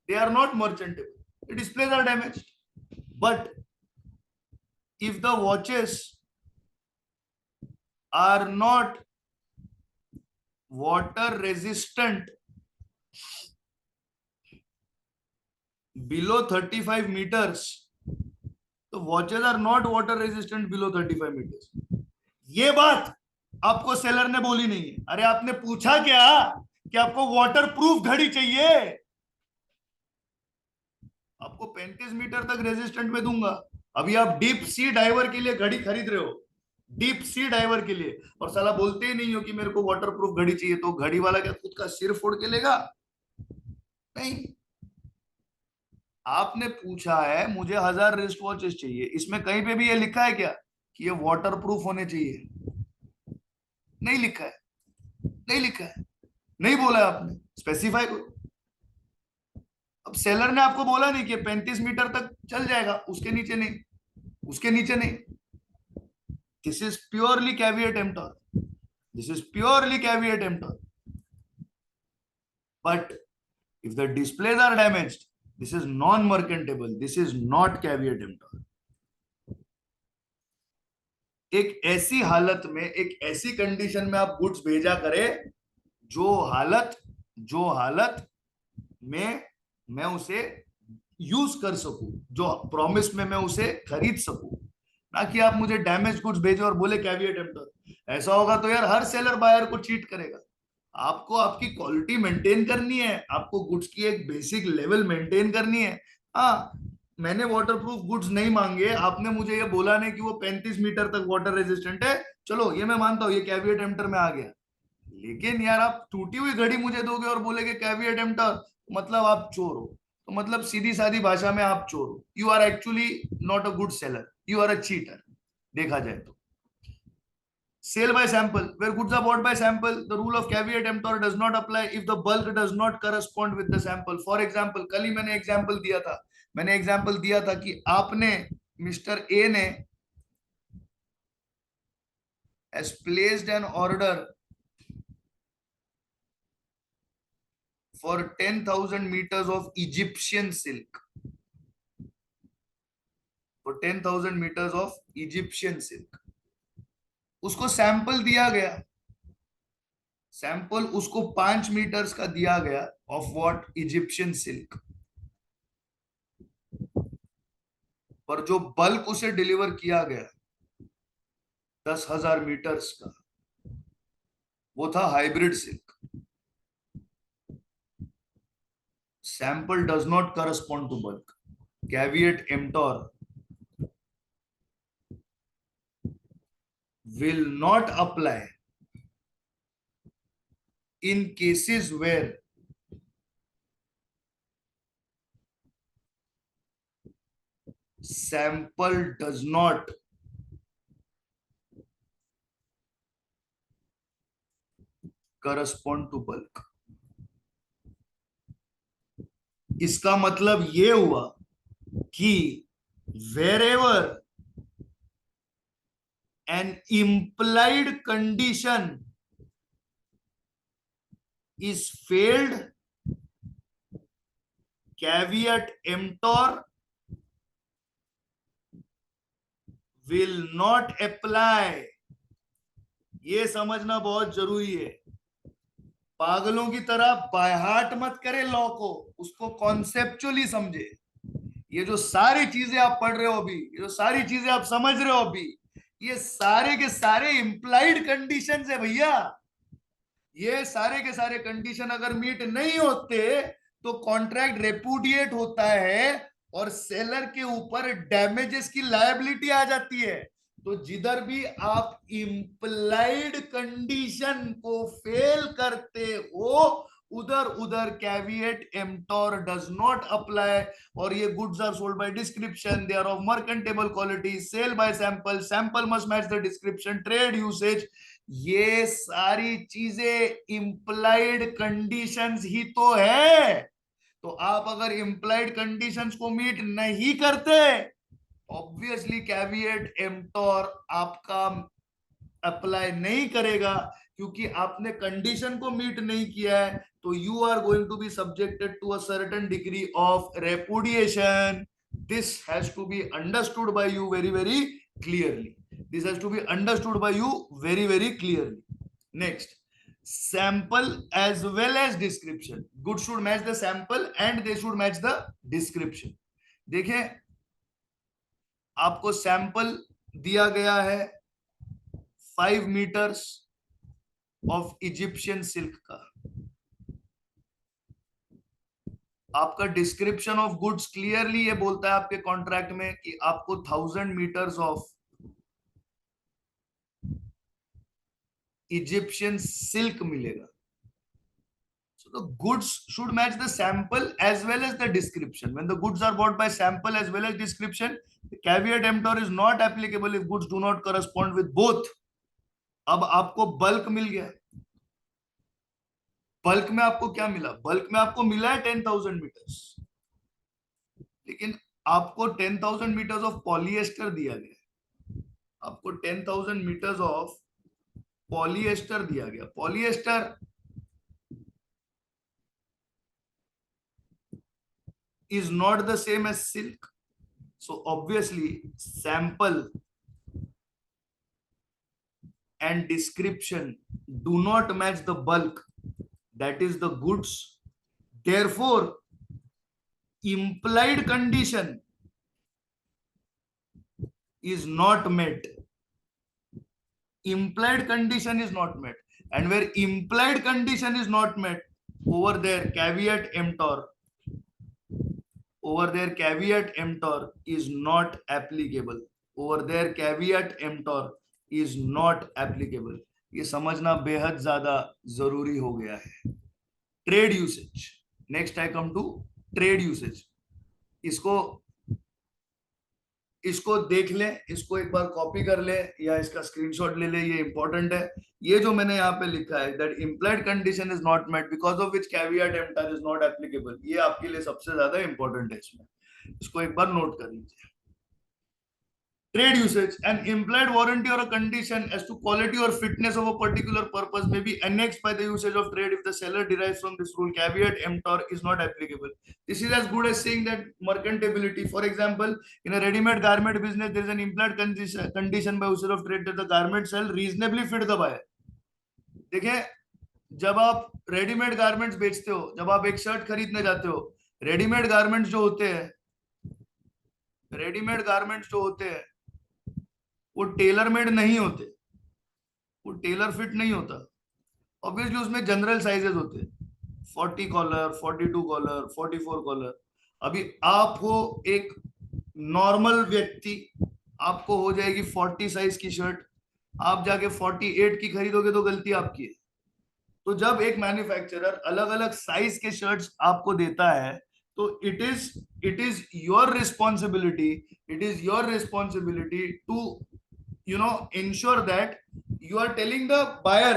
They are not merchantable. The displays are damaged. But if the watches are not water resistant below 35 meters, तो watches are not water resistant below 35 metres. ये बात आपको seller ने बोली नहीं है. अरे आपने पूछा क्या कि आपको वाटर प्रूफ घड़ी चाहिए, आपको 35 मीटर तक रेजिस्टेंट में दूंगा। अभी आप डीप सी डाइवर के लिए घड़ी खरीद रहे हो, डीप सी डाइवर के लिए, और साला बोलते ही नहीं हो कि मेरे को वाटर प्रूफ घड़ी चाहिए, तो घड़ी वाला क्या खुद का सिर फोड़ के लेगा? नहीं। आपने पूछा है मुझे 1000 रिस्ट वॉचेस चाहिए, इसमें कहीं पे भी ये लिखा है क्या कि ये वाटर प्रूफ होने चाहिए? नहीं लिखा है, नहीं लिखा है, नहीं बोला है आपने, स्पेसिफाई करो। अब सेलर ने आपको बोला नहीं कि 35 मीटर तक चल जाएगा, उसके नीचे नहीं, उसके नीचे नहीं। This is purely caveat emptor, this is purely caveat emptor. But if the displays are damaged, this is non-merchantable, this is not caveat emptor। एक ऐसी हालत में, एक ऐसी कंडीशन में आप गुड्स भेजा करें जो हालत में मैं उसे यूज कर सकूं, जो प्रॉमिस में मैं उसे खरीद सकूं, ना कि आप मुझे डैमेज गुड्स भेजो और बोले कैविएट एम्प्टर। ऐसा होगा तो यार हर सेलर बायर को चीट करेगा। आपको आपकी क्वालिटी मेंटेन करनी है, आपको गुड्स की एक बेसिक लेवल मेंटेन करनी है। हाँ, मैंने वाटरप्रूफ गुड्स नहीं मांगे, आपने मुझे ये बोला नहीं कि वो 35 मीटर तक वाटर रेजिस्टेंट है, चलो ये मैं मानता हूँ, ये कैविएट एम्प्टर में आ गया। लेकिन यार आप टूटी हुई घड़ी मुझे दोगे और बोलेगे कैविएट एम्प्टर, मतलब आप चोर हो। तो मतलब सीधी सादी भाषा में आप चोर हो, you are actually not a good seller, you are a cheater, देखा जाए तो। Sale by sample. Where goods are bought by sample, the rule of caveat emptor does not apply if the bulk does not correspond with the sample. For example, कल ही मैंने example दिया था, मैंने example दिया था कि आपने, मिस्टर ए ने has placed an order for 10,000 meters of Egyptian silk, for 10,000 meters of Egyptian silk। उसको सैंपल दिया गया, सैंपल उसको 5 मीटर्स का दिया गया ऑफ व्हाट, इजिप्शियन सिल्क। पर जो बल्क उसे डिलीवर किया गया 10,000 मीटर्स का, वो था hybrid silk. Sample does not correspond to bulk, caveat emptor will not apply in cases where sample does not correspond to bulk। इसका मतलब ये हुआ कि wherever an implied condition is failed, caveat emptor will not apply। ये समझना बहुत जरूरी है, पागलों की तरह बायहार्ट मत करे लॉ को, उसको कॉन्सेप्चुअली समझे। ये जो सारी चीजें आप पढ़ रहे हो अभी, ये जो सारी चीजें आप समझ रहे हो अभी, ये सारे के सारे इंप्लाइड कंडीशंस है भैया। ये सारे के सारे कंडीशन अगर मीट नहीं होते तो कॉन्ट्रैक्ट रेपुडिएट होता है और सेलर के ऊपर डैमेजेस की लायबिलिटी आ जाती है। तो जिधर भी आप इंप्लाइड कंडीशन को फेल करते हो, उधर उधर caveat emptor does not apply. और ये goods are sold by description, they are of merchantable quality, sale by sample, sample must match the description, trade usage, ये सारी चीजें इंप्लाइड कंडीशंस ही तो है। तो आप अगर इंप्लाइड कंडीशंस को मीट नहीं करते, ऑब्वियसली कैविएट एम्प्टोर आपका अप्लाई नहीं करेगा, क्योंकि आपने कंडीशन को मीट नहीं किया है। तो you are going to be subjected to a certain degree of repudiation. This has to be understood by you very very clearly, this has to be understood by you very very clearly। Next, sample as well as description, goods should match the sample and they should match the description। देखें, आपको sample दिया गया है 5 metres of Egyptian silk का, आपका description of goods clearly ये बोलता है आपके कॉन्ट्रैक्ट में कि आपको 1000 मीटर्स ऑफ इजिप्शियन सिल्क मिलेगा. So the goods should match the sample as well as the description. When the goods are bought by sample as well as description, the caveat emptor is not applicable if goods do not correspond with both. अब आपको bulk मिल गया. Bulk में आपको क्या मिला? Bulk में आपको मिला है 10,000 मीटर्स, लेकिन आपको 10,000 मीटर्स ऑफ पॉलिएस्टर दिया गया. आपको 10,000 मीटर्स ऑफ पॉलिएस्टर दिया गया. Polyester is not the same as silk. So obviously sample and description do not match the bulk, that is the goods. Therefore implied condition is not met. Implied condition is not met, and where implied condition is not met, over there caveat emptor, over there caveat emptor is not applicable. Over there caveat emptor is not applicable. ये समझना बेहद ज्यादा जरूरी हो गया है. Trade usage. Next I come to trade usage. इसको इसको देख ले, इसको एक बार कॉपी कर ले या इसका स्क्रीनशॉट ले ले, ये इंपॉर्टेंट है. ये जो मैंने यहाँ पे लिखा है that implied condition is not met because of which caveat emptor is not applicable, ये आपके लिए सबसे ज्यादा इंपॉर्टेंट है. इसमें इसको एक बार नोट कर लीजिए. Trade usage, an implied warranty or a condition as to quality or fitness of a particular purpose may be annexed by the usage of trade if the seller derives from this rule. Caveat emptor is not applicable. This is as good as saying that merchantability. For example, in a ready-made garment business, there is an implied condition by usage of trade that the garment shall reasonably fit the buyer. देखिए, जब आप readymade garments बेचते हो, जब आप एक shirt खरीदने जाते हो, रेडीमेड गारमेंट्स जो होते हैं, रेडीमेड गारमेंट्स जो होते हैं वो टेलर मेड नहीं होते, वो टेलर फिट नहीं होता. ऑब्वियसली उसमें जनरल साइजेस होते हैं, 40 कॉलर, 42 कॉलर, 44 कॉलर. अभी आप हो एक नॉर्मल व्यक्ति, आपको हो जाएगी 40 साइज की शर्ट, आप जाके 48 की खरीदोगे तो गलती आपकी है. तो जब एक मैन्युफैक्चरर अलग अलग साइज के शर्ट्स आपको देता है तो it is your responsibility, it is your responsibility to ensure that you are telling the buyer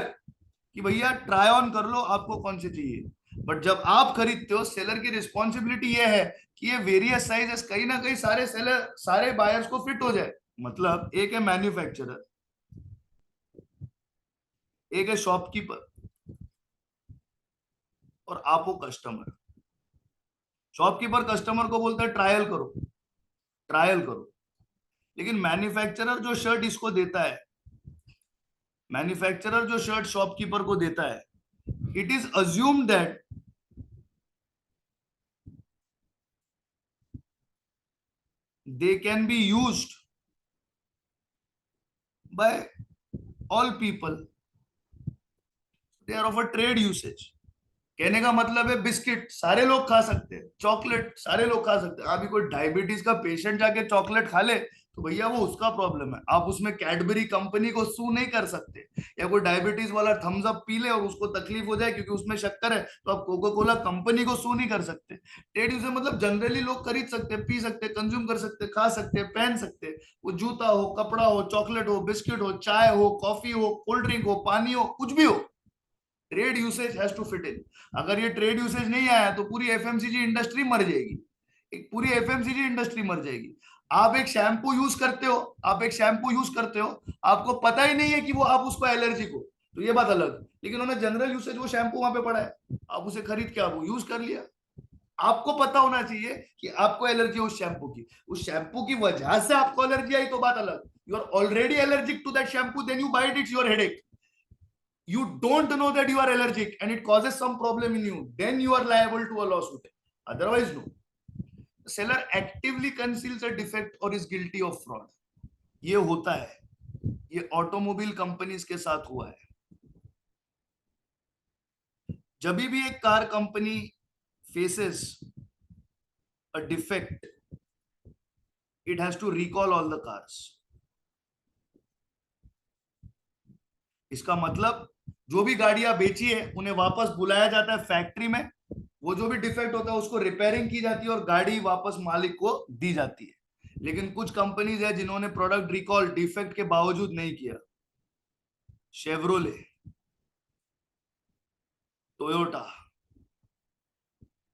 कि भैया ट्राई ऑन कर लो आपको कौन से चाहिए. बट जब आप खरीदते हो, सेलर की रिस्पॉन्सिबिलिटी ये है कि ये वेरियस साइजेस कहीं ना कहीं सारे बायर्स को फिट हो जाए. मतलब एक है मैन्युफैक्चरर, एक है शॉपकीपर, और आप हो कस्टमर. शॉपकीपर कस्टमर को बोलता है ट्रायल करो, ट्रायल करो. लेकिन मैन्युफैक्चरर जो शर्ट इसको देता है, मैन्युफैक्चरर जो शर्ट शॉपकीपर को देता है, it is assume that they can be used by all people, they are of a trade usage. कहने का मतलब है बिस्किट सारे लोग खा सकते हैं, चॉकलेट सारे लोग खा सकते हैं. अभी कोई डायबिटीज का पेशेंट जाके चॉकलेट खा ले तो भैया वो उसका प्रॉब्लम है, आप उसमें कैडबरी कंपनी को सू नहीं कर सकते. या कोई डायबिटीज वाला थम्स अप पी ले और उसको तकलीफ हो जाए क्योंकि उसमें शक्कर है, तो आप कोका कोला कंपनी को सू नहीं कर सकते. ट्रेड यूज मतलब जनरली लोग खरीद सकते हैं, पी सकते हैं, कंज्यूम कर सकते हैं, खा सकते हैं, पहन सकते हैं. वो जूता हो, कपड़ा हो, चॉकलेट हो, बिस्किट हो, चाय हो, कॉफी हो, कोल्ड ड्रिंक हो, पानी हो, कुछ भी हो, trade usage has to fit in. अगर ये ट्रेड यूसेज नहीं आया तो पूरी एफएमसीजी इंडस्ट्री मर जाएगी, एक पूरी एफएमसीजी इंडस्ट्री मर जाएगी. आप एक शैम्पू यूज करते हो, आप एक शैम्पू यूज करते हो, आपको पता ही नहीं है कि वो आप उसको एलर्जिक हो, तो ये बात अलग. लेकिन उन्होंने जनरल यूसेज वो शैम्पू वहां पे पड़ा है, आप उसे खरीद के आप यूज कर लिया. आपको पता होना चाहिए कि आपको एलर्जी उस शैम्पू की, उस शैम्पू की वजह से आपको एलर्जी आई तो बात अलग. You are already allergic to that shampoo, then you buy it, it's your headache. You don't know that you are allergic and it causes some problem in you, then you are liable to a lawsuit. Otherwise no. The seller actively conceals a defect or is guilty of fraud. ये होता है, ये automobile companies के साथ हुआ है. जब भी एक car company faces a defect, it has to recall all the cars. इसका मतलब जो भी गाड़ियां बेची है उन्हें वापस बुलाया जाता है फैक्ट्री में, वो जो भी डिफेक्ट होता है उसको रिपेयरिंग की जाती है और गाड़ी वापस मालिक को दी जाती है। लेकिन कुछ कंपनीज है जिन्होंने प्रोडक्ट रिकॉल डिफेक्ट के बावजूद नहीं किया। Chevrolet, Toyota.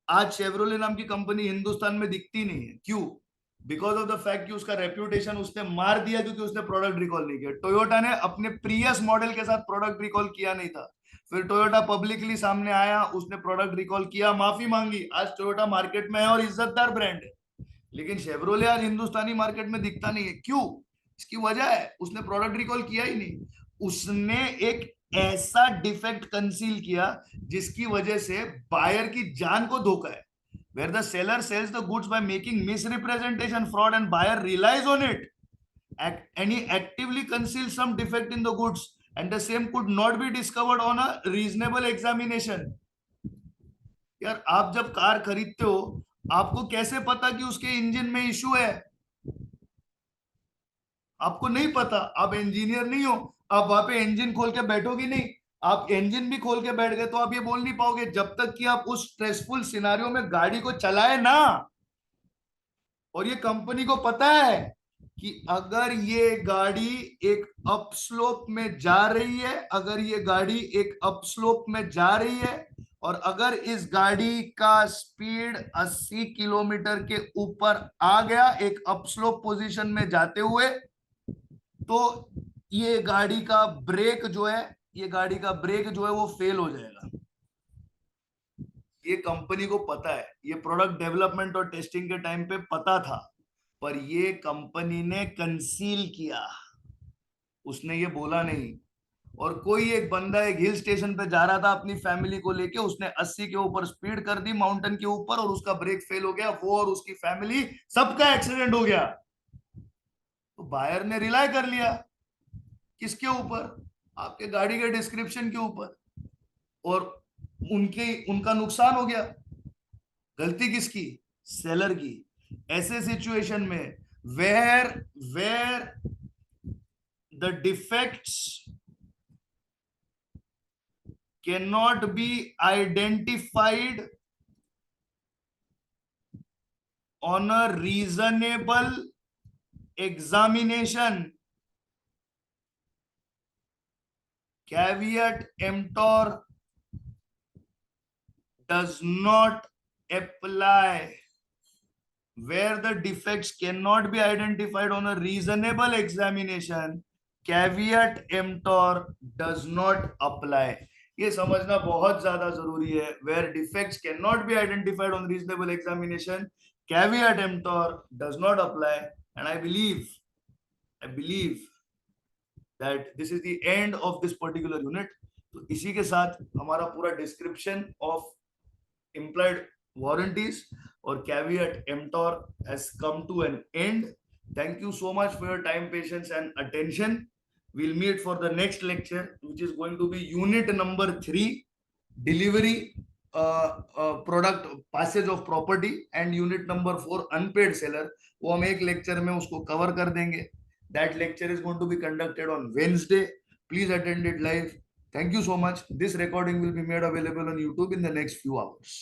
आज शेवरोले नाम की कंपनी हिंदुस्तान में दिखती नहीं है। क्यों? बिकॉज ऑफ द फैक्ट कि उसका रेप्यूटेशन उसने मार दिया, क्योंकि उसने प्रोडक्ट रिकॉल नहीं किया। टोयोटा ने अपने प्रीवियस मॉडल के साथ प्रोडक्ट रिकॉल किया नहीं था, फिर टोयोटा पब्लिकली सामने आया, उसने प्रोडक्ट रिकॉल किया, माफी मांगी, आज टोयोटा मार्केट में है और इज्जतदार ब्रांड है। लेकिन शेवरोले आज हिंदुस्तानी मार्केट में दिखता नहीं है। क्यों? इसकी वजह है उसने प्रोडक्ट रिकॉल किया ही नहीं। उसने एक ऐसा डिफेक्ट कंसील किया जिसकी वजह से बायर की जान को धोखा है। Where the seller sells the goods by making misrepresentation, fraud, and buyer relies on it, and he actively conceals some defect in the goods, and the same could not be discovered on a reasonable examination. यार, आप जब car खरीदते हो, आपको कैसे पता कि उसके इंजन में इश्यू है? आपको नहीं पता, आप इंजीनियर नहीं हो, आप वहां पे इंजन खोल के बैठोगे नहीं। आप इंजन भी खोल के बैठ गए तो आप ये बोल नहीं पाओगे जब तक कि आप उस स्ट्रेसफुल सिनारियो में गाड़ी को चलाए ना। और ये कंपनी को पता है कि अगर ये गाड़ी एक अपस्लोप में जा रही है, अगर ये गाड़ी एक अपस्लोप में जा रही है और अगर इस गाड़ी का स्पीड 80 किलोमीटर के ऊपर आ गया एक अपस्लोप पोजीशन में जाते हुए, तो ये गाड़ी का ब्रेक जो है, ये गाड़ी का ब्रेक जो है वो फेल हो जाएगा। ये कंपनी को पता है, ये प्रोडक्ट डेवलपमेंट और टेस्टिंग के टाइम पे पता था, पर ये कंपनी ने कंसील किया, उसने ये बोला नहीं। और कोई एक बंदा एक हिल स्टेशन पे जा रहा था अपनी फैमिली को लेके, उसने 80 के ऊपर स्पीड कर दी माउंटेन के ऊपर और उसका ब्रेक फेल हो गया, वो और उसकी फैमिली सबका एक्सीडेंट हो गया। तो बायर ने रिलाय कर लिया किसके ऊपर? आपके गाड़ी के डिस्क्रिप्शन के ऊपर, और उनका नुकसान हो गया। गलती किसकी? सेलर की। ऐसे सिचुएशन में where where the defects cannot be identified on a reasonable examination, caveat emptor does not apply. Where the defects cannot be identified on a reasonable examination, caveat emptor does not apply. ये समझना बहुत ज्यादा जरूरी है। Where defects cannot be identified on reasonable examination, caveat emptor does not apply. And I believe that this is the end of this particular unit. तो इसी के साथ हमारा पूरा description of implied warranties or caveat emptor has come to an end. Thank you so much for your time, patience, and attention. We'll meet for the next lecture, which is going to be unit number 3, delivery, product passage of property, and unit number 4, unpaid seller. वो हम एक lecture में उसको cover कर देंगे. That lecture is going to be conducted on Wednesday. Please attend it live. Thank you so much. This recording will be made available on YouTube in the next few hours.